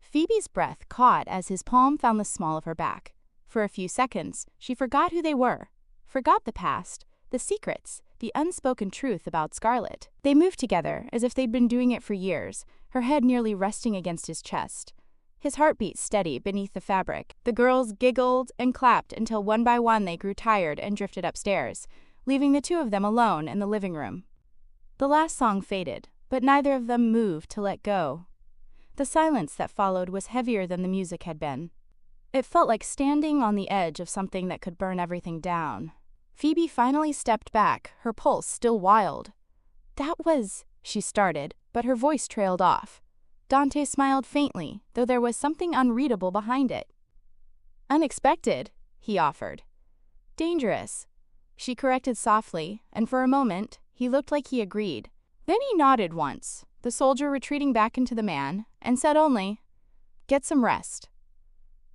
Phoebe's breath caught as his palm found the small of her back. For a few seconds, she forgot who they were, forgot the past, the secrets, the unspoken truth about Scarlet. They moved together as if they'd been doing it for years, her head nearly resting against his chest. His heartbeat steady beneath the fabric. The girls giggled and clapped until one by one they grew tired and drifted upstairs, leaving the two of them alone in the living room. The last song faded, but neither of them moved to let go. The silence that followed was heavier than the music had been. It felt like standing on the edge of something that could burn everything down. Phoebe finally stepped back, her pulse still wild. "That was," she started, but her voice trailed off. Dante smiled faintly, though there was something unreadable behind it. "Unexpected," he offered. "Dangerous," she corrected softly, and for a moment, he looked like he agreed. Then he nodded once, the soldier retreating back into the man, and said only, "Get some rest."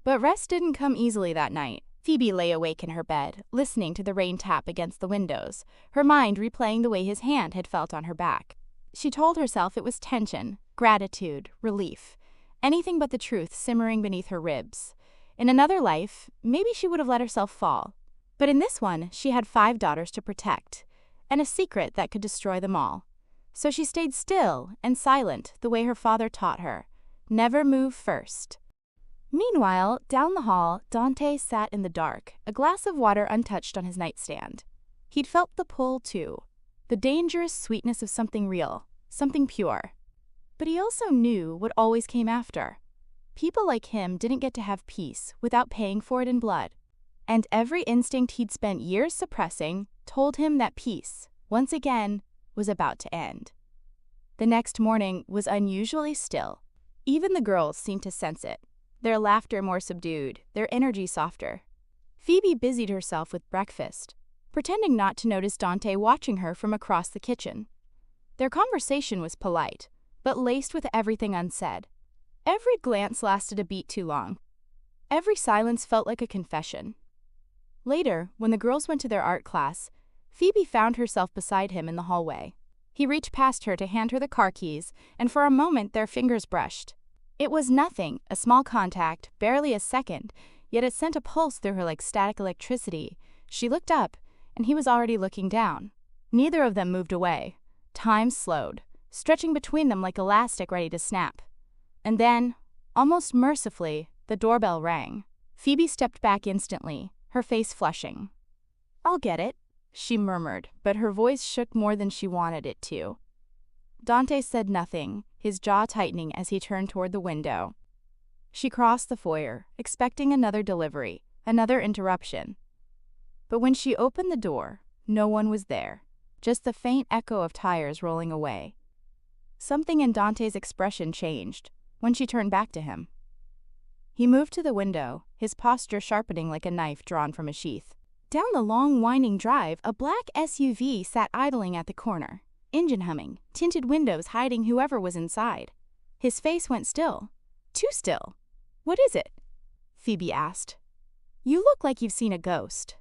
But rest didn't come easily that night. Phoebe lay awake in her bed, listening to the rain tap against the windows, her mind replaying the way his hand had felt on her back. She told herself it was tension, gratitude, relief, anything but the truth simmering beneath her ribs. In another life, maybe she would have let herself fall. But in this one, she had 5 daughters to protect, and a secret that could destroy them all. So she stayed still and silent the way her father taught her. Never move first. Meanwhile, down the hall, Dante sat in the dark, a glass of water untouched on his nightstand. He'd felt the pull, too, the dangerous sweetness of something real, something pure. But he also knew what always came after. People like him didn't get to have peace without paying for it in blood. And every instinct he'd spent years suppressing told him that peace, once again, was about to end. The next morning was unusually still. Even the girls seemed to sense it, their laughter more subdued, their energy softer. Phoebe busied herself with breakfast, pretending not to notice Dante watching her from across the kitchen. Their conversation was polite, but laced with everything unsaid. Every glance lasted a beat too long. Every silence felt like a confession. Later, when the girls went to their art class, Phoebe found herself beside him in the hallway. He reached past her to hand her the car keys, and for a moment their fingers brushed. It was nothing, a small contact, barely a second, yet it sent a pulse through her like static electricity. She looked up, and he was already looking down. Neither of them moved away. Time slowed, stretching between them like elastic ready to snap. And then, almost mercifully, the doorbell rang. Phoebe stepped back instantly, her face flushing. "I'll get it," she murmured, but her voice shook more than she wanted it to. Dante said nothing, his jaw tightening as he turned toward the window. She crossed the foyer, expecting another delivery, another interruption. But when she opened the door, no one was there, just the faint echo of tires rolling away. Something in Dante's expression changed when she turned back to him. He moved to the window, his posture sharpening like a knife drawn from a sheath. Down the long, winding drive, a black SUV sat idling at the corner, engine humming, tinted windows hiding whoever was inside. His face went still. Too still. "What is it?" Phoebe asked. "You look like you've seen a ghost."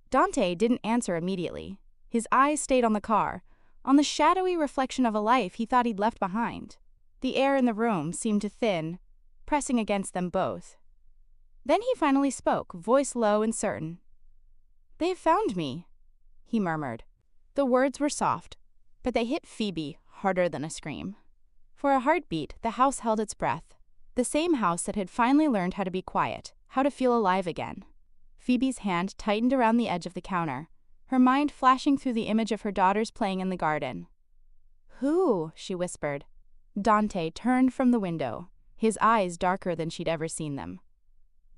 Dante didn't answer immediately. His eyes stayed on the car, on the shadowy reflection of a life he thought he'd left behind. The air in the room seemed to thin, pressing against them both. Then he finally spoke, voice low and certain. "They've found me," he murmured. The words were soft, but they hit Phoebe harder than a scream. For a heartbeat, the house held its breath. The same house that had finally learned how to be quiet, how to feel alive again. Phoebe's hand tightened around the edge of the counter, her mind flashing through the image of her daughters playing in the garden. "Who?" she whispered. Dante turned from the window, his eyes darker than she'd ever seen them.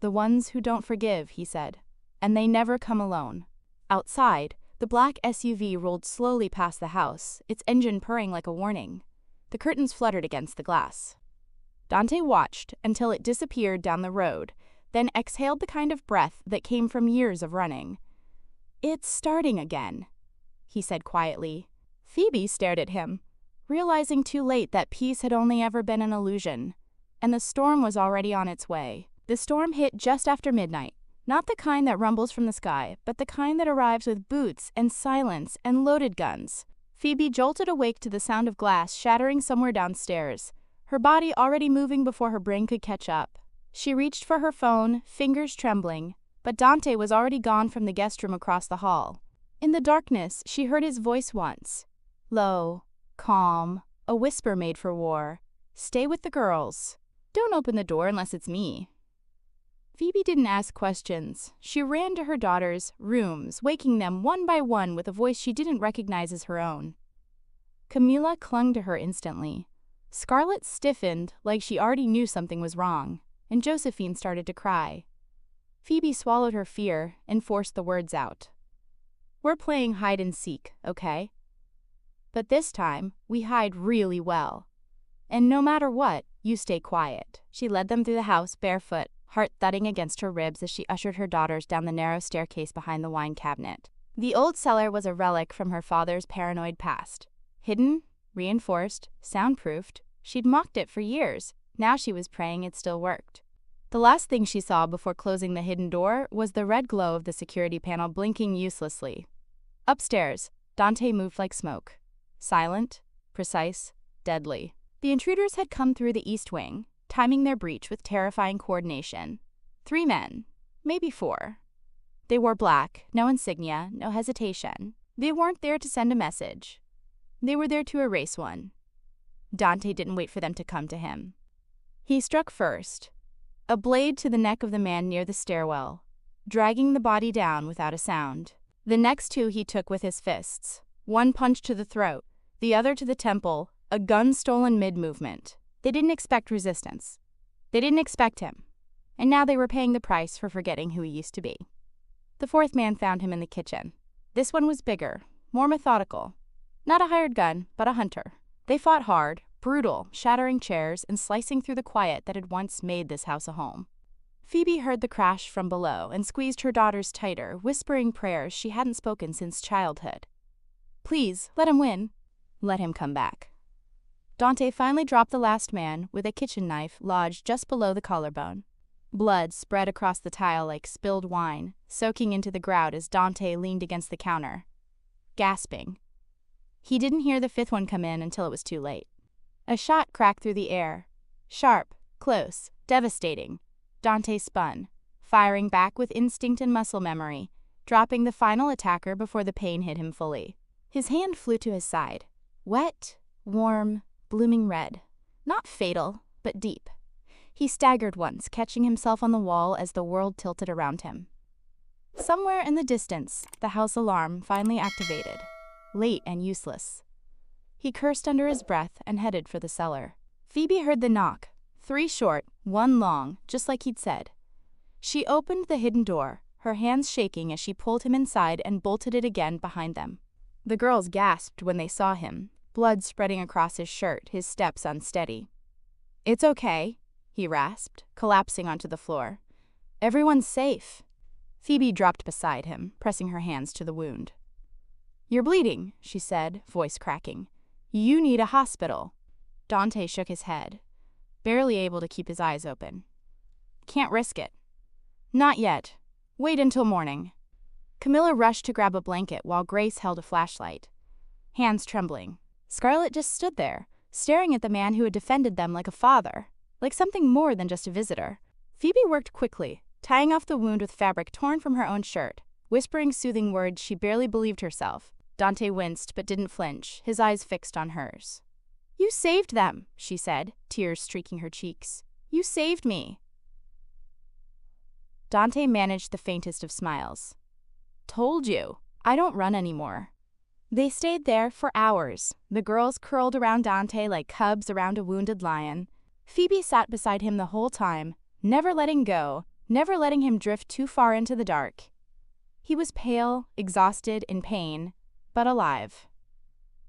"The ones who don't forgive," he said, "and they never come alone." Outside, the black SUV rolled slowly past the house, its engine purring like a warning. The curtains fluttered against the glass. Dante watched until it disappeared down the road, then exhaled the kind of breath that came from years of running. "It's starting again," he said quietly. Phoebe stared at him, realizing too late that peace had only ever been an illusion, and the storm was already on its way. The storm hit just after midnight, not the kind that rumbles from the sky, but the kind that arrives with boots and silence and loaded guns. Phoebe jolted awake to the sound of glass shattering somewhere downstairs, her body already moving before her brain could catch up. She reached for her phone, fingers trembling, but Dante was already gone from the guest room across the hall. In the darkness, she heard his voice once. Low, calm, a whisper made for war. "Stay with the girls. Don't open the door unless it's me." Phoebe didn't ask questions. She ran to her daughters' rooms, waking them one by one with a voice she didn't recognize as her own. Camila clung to her instantly. Scarlett stiffened like she already knew something was wrong, and Josephine started to cry. Phoebe swallowed her fear and forced the words out. "We're playing hide and seek, okay? But this time, we hide really well. And no matter what, you stay quiet." She led them through the house barefoot, heart thudding against her ribs as she ushered her daughters down the narrow staircase behind the wine cabinet. The old cellar was a relic from her father's paranoid past. Hidden, reinforced, soundproofed, she'd mocked it for years. Now she was praying it still worked. The last thing she saw before closing the hidden door was the red glow of the security panel blinking uselessly. Upstairs, Dante moved like smoke. Silent, precise, deadly. The intruders had come through the east wing, timing their breach with terrifying coordination. 3 men, maybe 4. They wore black, no insignia, no hesitation. They weren't there to send a message. They were there to erase one. Dante didn't wait for them to come to him. He struck first, a blade to the neck of the man near the stairwell, dragging the body down without a sound. The next 2 he took with his fists, one punch to the throat, the other to the temple, a gun stolen mid-movement. They didn't expect resistance. They didn't expect him. And now they were paying the price for forgetting who he used to be. The 4th man found him in the kitchen. This one was bigger, more methodical. Not a hired gun, but a hunter. They fought hard, brutal, shattering chairs and slicing through the quiet that had once made this house a home. Phoebe heard the crash from below and squeezed her daughters tighter, whispering prayers she hadn't spoken since childhood. "Please, let him win. Let him come back." Dante finally dropped the last man with a kitchen knife lodged just below the collarbone. Blood spread across the tile like spilled wine, soaking into the grout as Dante leaned against the counter, gasping. He didn't hear the 5th one come in until it was too late. A shot cracked through the air. Sharp, close, devastating. Dante spun, firing back with instinct and muscle memory, dropping the final attacker before the pain hit him fully. His hand flew to his side. Wet, warm, blooming red. Not fatal, but deep. He staggered once, catching himself on the wall as the world tilted around him. Somewhere in the distance, the house alarm finally activated, late and useless. He cursed under his breath and headed for the cellar. Phoebe heard the knock, 3 short, 1 long, just like he'd said. She opened the hidden door, her hands shaking as she pulled him inside and bolted it again behind them. The girls gasped when they saw him, blood spreading across his shirt, his steps unsteady. "It's okay," he rasped, collapsing onto the floor. "Everyone's safe." Phoebe dropped beside him, pressing her hands to the wound. "You're bleeding," she said, voice cracking. "You need a hospital." Dante shook his head, barely able to keep his eyes open. "Can't risk it." "Not yet. Wait until morning." Camilla rushed to grab a blanket while Grace held a flashlight, hands trembling. Scarlett just stood there, staring at the man who had defended them like a father, like something more than just a visitor. Phoebe worked quickly, tying off the wound with fabric torn from her own shirt, whispering soothing words she barely believed herself. Dante winced but didn't flinch, his eyes fixed on hers. "You saved them," she said, tears streaking her cheeks. "You saved me." Dante managed the faintest of smiles. "Told you. I don't run anymore." They stayed there for hours, the girls curled around Dante like cubs around a wounded lion. Phoebe sat beside him the whole time, never letting go, never letting him drift too far into the dark. He was pale, exhausted, in pain, but alive.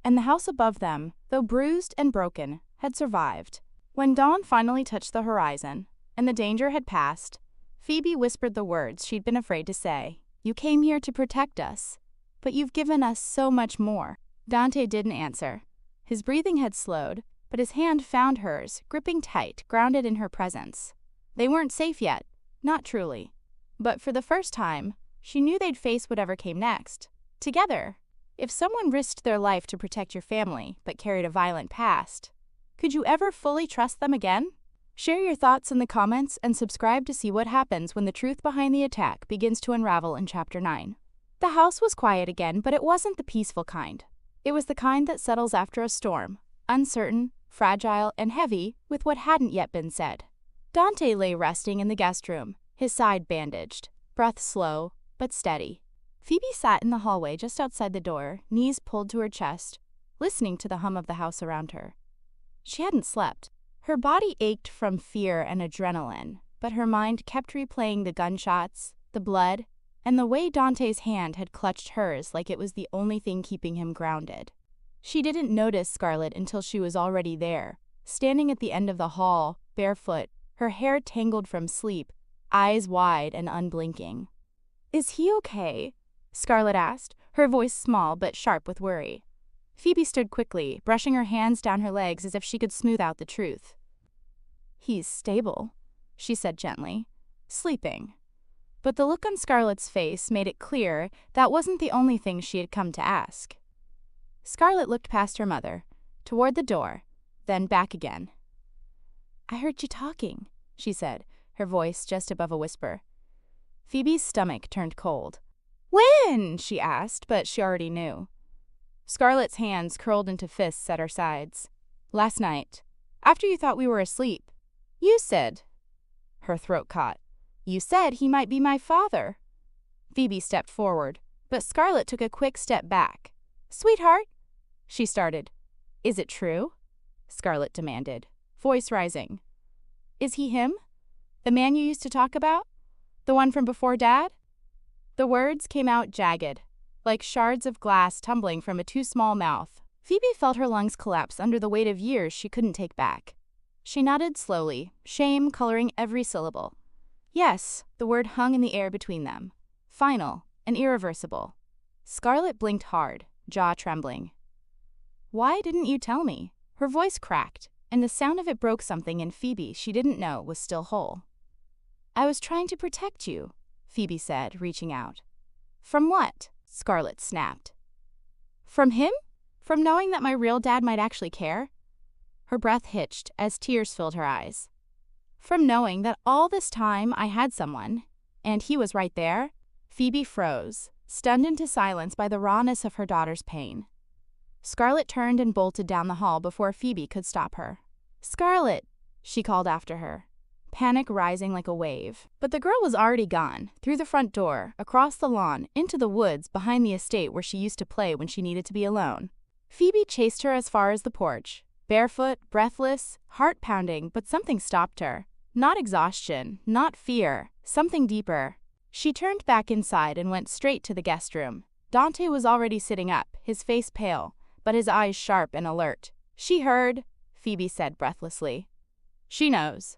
And the house above them, though bruised and broken, had survived. When dawn finally touched the horizon, and the danger had passed, Phoebe whispered the words she'd been afraid to say. "You came here to protect us, but you've given us so much more." Dante didn't answer. His breathing had slowed, but his hand found hers, gripping tight, grounded in her presence. They weren't safe yet, not truly. But for the first time, she knew they'd face whatever came next. Together. If someone risked their life to protect your family, but carried a violent past, could you ever fully trust them again? Share your thoughts in the comments and subscribe to see what happens when the truth behind the attack begins to unravel in Chapter 9. The house was quiet again, but it wasn't the peaceful kind. It was the kind that settles after a storm, uncertain, fragile, and heavy with what hadn't yet been said. Dante lay resting in the guest room, his side bandaged, breath slow but steady. Phoebe sat in the hallway just outside the door, knees pulled to her chest, listening to the hum of the house around her. She hadn't slept. Her body ached from fear and adrenaline, but her mind kept replaying the gunshots, the blood, and the way Dante's hand had clutched hers like it was the only thing keeping him grounded. She didn't notice Scarlett until she was already there, standing at the end of the hall, barefoot, her hair tangled from sleep, eyes wide and unblinking. "Is he okay?" Scarlett asked, her voice small but sharp with worry. Phoebe stood quickly, brushing her hands down her legs as if she could smooth out the truth. "He's stable," she said gently. "Sleeping." But the look on Scarlett's face made it clear that wasn't the only thing she had come to ask. Scarlett looked past her mother, toward the door, then back again. "I heard you talking," she said, her voice just above a whisper. Phoebe's stomach turned cold. "When?" she asked, but she already knew. Scarlett's hands curled into fists at her sides. "Last night, after you thought we were asleep, you said..." Her throat caught. "You said he might be my father." Phoebe stepped forward, but Scarlett took a quick step back. "Sweetheart," she started. "Is it true?" Scarlett demanded, voice rising. "Is he him? The man you used to talk about? The one from before Dad?" The words came out jagged, like shards of glass tumbling from a too small mouth. Phoebe felt her lungs collapse under the weight of years she couldn't take back. She nodded slowly, shame coloring every syllable. Yes, the word hung in the air between them. Final and irreversible. Scarlett blinked hard, jaw trembling. "Why didn't you tell me?" Her voice cracked, and the sound of it broke something in Phoebe she didn't know was still whole. "I was trying to protect you," Phoebe said, reaching out. "From what?" Scarlett snapped. "From him? From knowing that my real dad might actually care?" Her breath hitched as tears filled her eyes. "From knowing that all this time I had someone, and he was right there?" Phoebe froze, stunned into silence by the rawness of her daughter's pain. Scarlett turned and bolted down the hall before Phoebe could stop her. "Scarlett!" she called after her, panic rising like a wave. But the girl was already gone, through the front door, across the lawn, into the woods behind the estate where she used to play when she needed to be alone. Phoebe chased her as far as the porch, barefoot, breathless, heart-pounding, but something stopped her. Not exhaustion, not fear, something deeper. She turned back inside and went straight to the guest room. Dante was already sitting up, his face pale, but his eyes sharp and alert. "She heard," Phoebe said breathlessly. "She knows."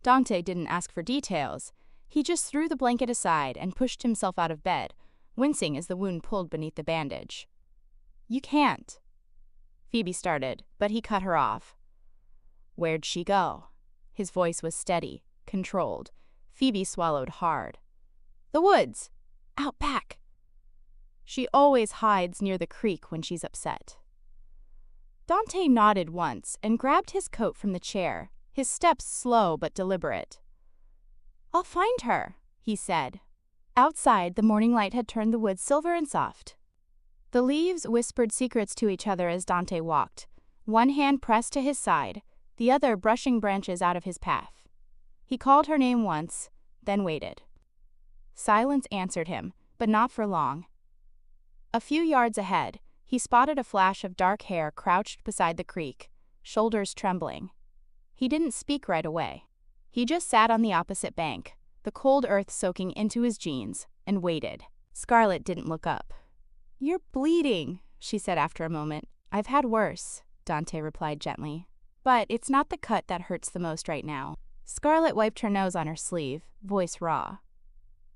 Dante didn't ask for details. He just threw the blanket aside and pushed himself out of bed, wincing as the wound pulled beneath the bandage. "You can't." Phoebe started, but he cut her off. "Where'd she go?" His voice was steady, controlled. Phoebe swallowed hard. "The woods. Out back. She always hides near the creek when she's upset." Dante nodded once and grabbed his coat from the chair, his steps slow but deliberate. "I'll find her," he said. Outside, the morning light had turned the woods silver and soft. The leaves whispered secrets to each other as Dante walked, one hand pressed to his side, the other brushing branches out of his path. He called her name once, then waited. Silence answered him, but not for long. A few yards ahead, he spotted a flash of dark hair crouched beside the creek, shoulders trembling. He didn't speak right away. He just sat on the opposite bank, the cold earth soaking into his jeans, and waited. Scarlett didn't look up. "You're bleeding," she said after a moment. "I've had worse," Dante replied gently. "But it's not the cut that hurts the most right now." Scarlett wiped her nose on her sleeve, voice raw.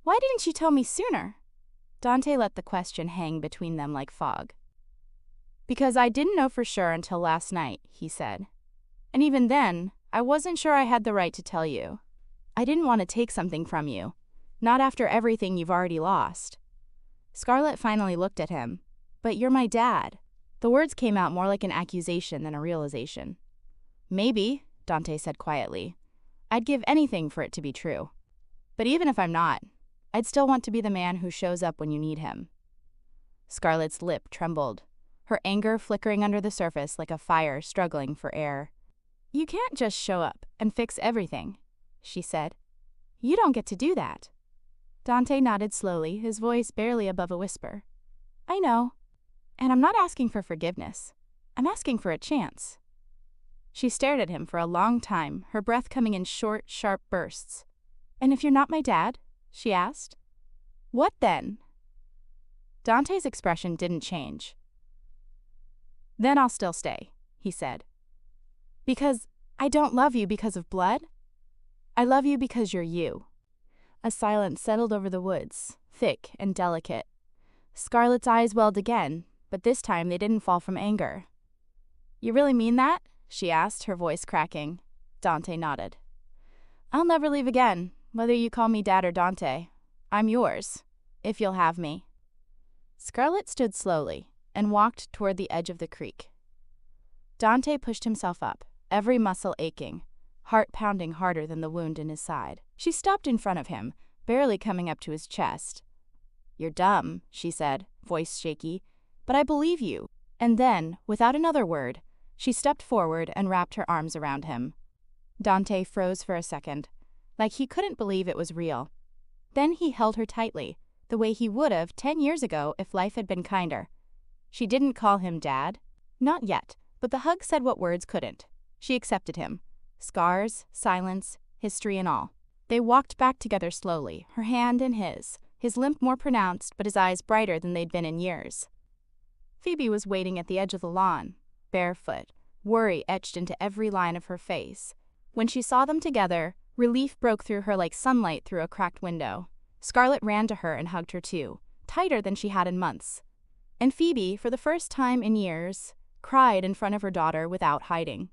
"Why didn't you tell me sooner?" Dante let the question hang between them like fog. "Because I didn't know for sure until last night," he said. "And even then, I wasn't sure I had the right to tell you. I didn't want to take something from you, not after everything you've already lost." Scarlett finally looked at him. "But you're my dad." The words came out more like an accusation than a realization. "Maybe," Dante said quietly. "I'd give anything for it to be true. But even if I'm not, I'd still want to be the man who shows up when you need him." Scarlett's lip trembled, her anger flickering under the surface like a fire struggling for air. "You can't just show up and fix everything," she said. "You don't get to do that." Dante nodded slowly, his voice barely above a whisper. "I know. And I'm not asking for forgiveness. I'm asking for a chance." She stared at him for a long time, her breath coming in short, sharp bursts. "And if you're not my dad?" she asked. "What then?" Dante's expression didn't change. "Then I'll still stay," he said. "Because I don't love you because of blood. I love you because you're you." A silence settled over the woods, thick and delicate. Scarlett's eyes welled again, but this time they didn't fall from anger. "You really mean that?" she asked, her voice cracking. Dante nodded. "I'll never leave again, whether you call me Dad or Dante. I'm yours, if you'll have me." Scarlett stood slowly and walked toward the edge of the creek. Dante pushed himself up, every muscle aching, heart pounding harder than the wound in his side. She stopped in front of him, barely coming up to his chest. "You're dumb," she said, voice shaky, "but I believe you." And then, without another word, she stepped forward and wrapped her arms around him. Dante froze for a second, like he couldn't believe it was real. Then he held her tightly, the way he would have 10 years ago if life had been kinder. She didn't call him Dad. Not yet, but the hug said what words couldn't. She accepted him. Scars, silence, history and all. They walked back together slowly, her hand in his limp more pronounced but his eyes brighter than they'd been in years. Phoebe was waiting at the edge of the lawn, barefoot, worry etched into every line of her face. When she saw them together, relief broke through her like sunlight through a cracked window. Scarlett ran to her and hugged her too, tighter than she had in months. And Phoebe, for the first time in years, cried in front of her daughter without hiding.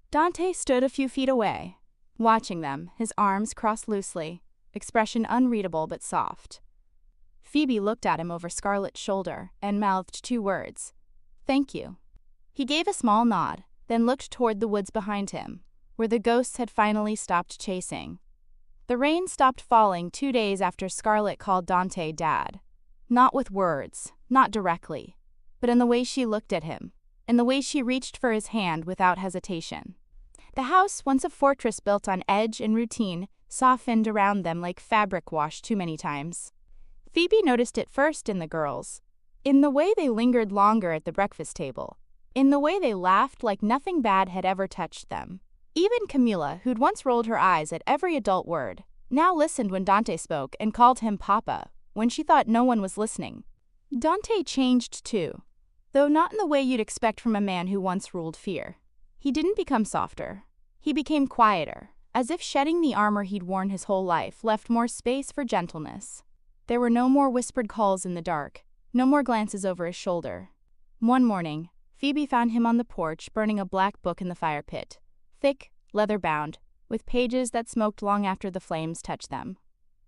Dante stood a few feet away, watching them, his arms crossed loosely, expression unreadable but soft. Phoebe looked at him over Scarlett's shoulder and mouthed 2 words. "Thank you." He gave a small nod, then looked toward the woods behind him, where the ghosts had finally stopped chasing. The rain stopped falling 2 days after Scarlett called Dante Dad. Not with words, not directly, but in the way she looked at him, in the way she reached for his hand without hesitation. The house, once a fortress built on edge and routine, softened around them like fabric washed too many times. Phoebe noticed it first in the girls, in the way they lingered longer at the breakfast table, in the way they laughed like nothing bad had ever touched them. Even Camila, who'd once rolled her eyes at every adult word, now listened when Dante spoke and called him Papa, when she thought no one was listening. Dante changed too, though not in the way you'd expect from a man who once ruled fear. He didn't become softer. He became quieter, as if shedding the armor he'd worn his whole life left more space for gentleness. There were no more whispered calls in the dark, no more glances over his shoulder. One morning, Phoebe found him on the porch burning a black book in the fire pit, thick, leather-bound, with pages that smoked long after the flames touched them.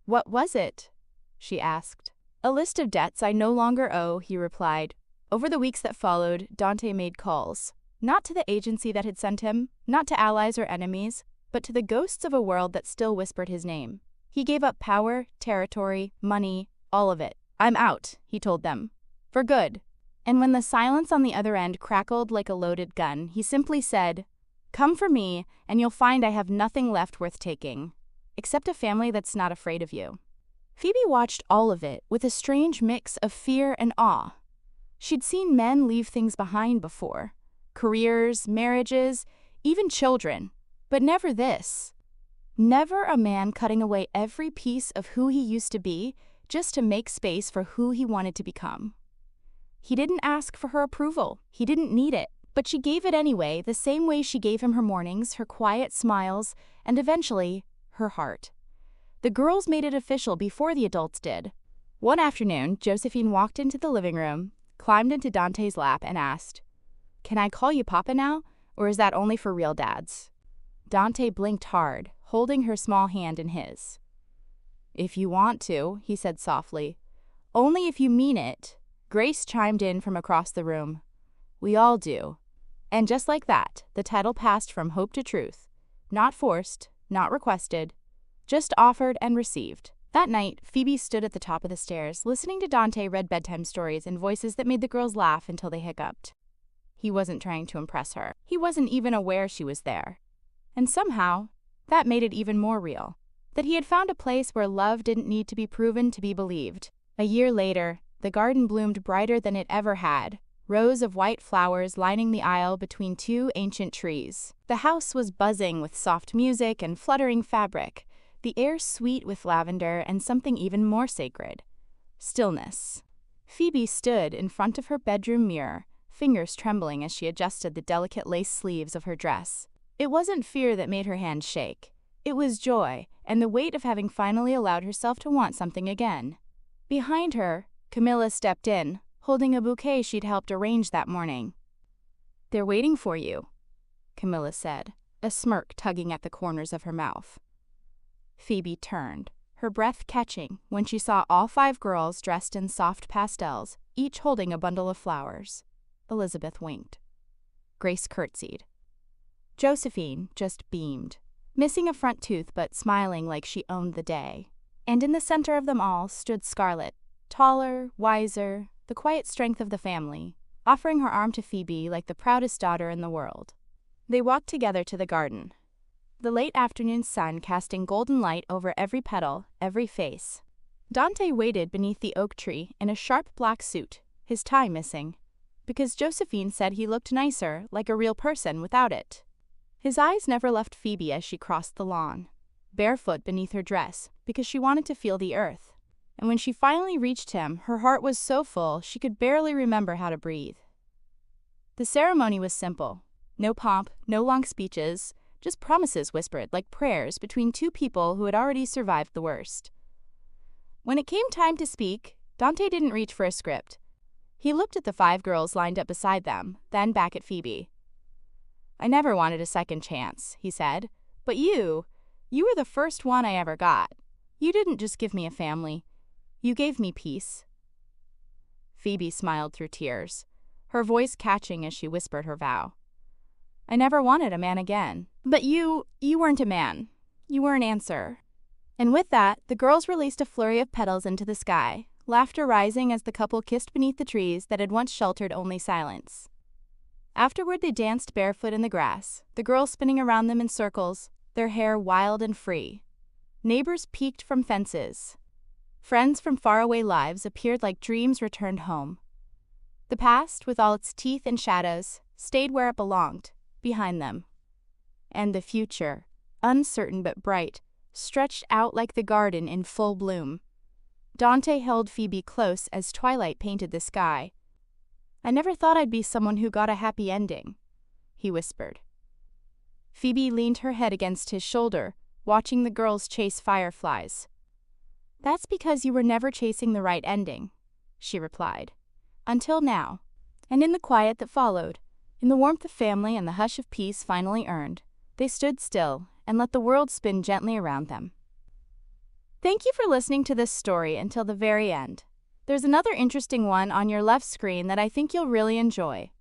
"What was it?" she asked. "A list of debts I no longer owe," he replied. Over the weeks that followed, Dante made calls, not to the agency that had sent him, not to allies or enemies, but to the ghosts of a world that still whispered his name. He gave up power, territory, money, all of it. "I'm out," he told them. "For good." And when the silence on the other end crackled like a loaded gun, he simply said, "Come for me, and you'll find I have nothing left worth taking, except a family that's not afraid of you." Phoebe watched all of it with a strange mix of fear and awe. She'd seen men leave things behind before, careers, marriages, even children, but never this. Never a man cutting away every piece of who he used to be just to make space for who he wanted to become. He didn't ask for her approval. He didn't need it. But she gave it anyway, the same way she gave him her mornings, her quiet smiles, and eventually, her heart. The girls made it official before the adults did. One afternoon, Josephine walked into the living room, climbed into Dante's lap, and asked, "Can I call you Papa now, or is that only for real dads?" Dante blinked hard, holding her small hand in his. "If you want to," he said softly. "Only if you mean it." Grace chimed in from across the room. "We all do." And just like that, the title passed from hope to truth. Not forced, not requested, just offered and received. That night, Phoebe stood at the top of the stairs, listening to Dante read bedtime stories in voices that made the girls laugh until they hiccuped. He wasn't trying to impress her. He wasn't even aware she was there. And somehow, that made it even more real. That he had found a place where love didn't need to be proven to be believed. A year later, the garden bloomed brighter than it ever had, rows of white flowers lining the aisle between two ancient trees. The house was buzzing with soft music and fluttering fabric, the air sweet with lavender and something even more sacred: stillness. Phoebe stood in front of her bedroom mirror, fingers trembling as she adjusted the delicate lace sleeves of her dress. It wasn't fear that made her hands shake. It was joy and the weight of having finally allowed herself to want something again. Behind her, Camilla stepped in, holding a bouquet she'd helped arrange that morning. "They're waiting for you," Camilla said, a smirk tugging at the corners of her mouth. Phoebe turned, her breath catching when she saw all 5 girls dressed in soft pastels, each holding a bundle of flowers. Elizabeth winked. Grace curtsied. Josephine just beamed, missing a front tooth but smiling like she owned the day. And in the center of them all stood Scarlett, taller, wiser, the quiet strength of the family, offering her arm to Phoebe like the proudest daughter in the world. They walked together to the garden, the late afternoon sun casting golden light over every petal, every face. Dante waited beneath the oak tree in a sharp black suit, his tie missing, because Josephine said he looked nicer, like a real person, without it. His eyes never left Phoebe as she crossed the lawn, barefoot beneath her dress, because she wanted to feel the earth. And when she finally reached him, her heart was so full she could barely remember how to breathe. The ceremony was simple. No pomp, no long speeches, just promises whispered like prayers between 2 people who had already survived the worst. When it came time to speak, Dante didn't reach for a script. He looked at the 5 girls lined up beside them, then back at Phoebe. "I never wanted a second chance," he said, "but you were the first one I ever got. You didn't just give me a family. You gave me peace." Phoebe smiled through tears, her voice catching as she whispered her vow. "I never wanted a man again. But you weren't a man. You were an answer." And with that, the girls released a flurry of petals into the sky, laughter rising as the couple kissed beneath the trees that had once sheltered only silence. Afterward, they danced barefoot in the grass, the girls spinning around them in circles, their hair wild and free. Neighbors peeked from fences. Friends from faraway lives appeared like dreams returned home. The past, with all its teeth and shadows, stayed where it belonged, behind them. And the future, uncertain but bright, stretched out like the garden in full bloom. Dante held Phoebe close as twilight painted the sky. "I never thought I'd be someone who got a happy ending," he whispered. Phoebe leaned her head against his shoulder, watching the girls chase fireflies. "That's because you were never chasing the right ending," she replied. "Until now." And in the quiet that followed, in the warmth of family and the hush of peace finally earned, they stood still and let the world spin gently around them. Thank you for listening to this story until the very end. There's another interesting one on your left screen that I think you'll really enjoy.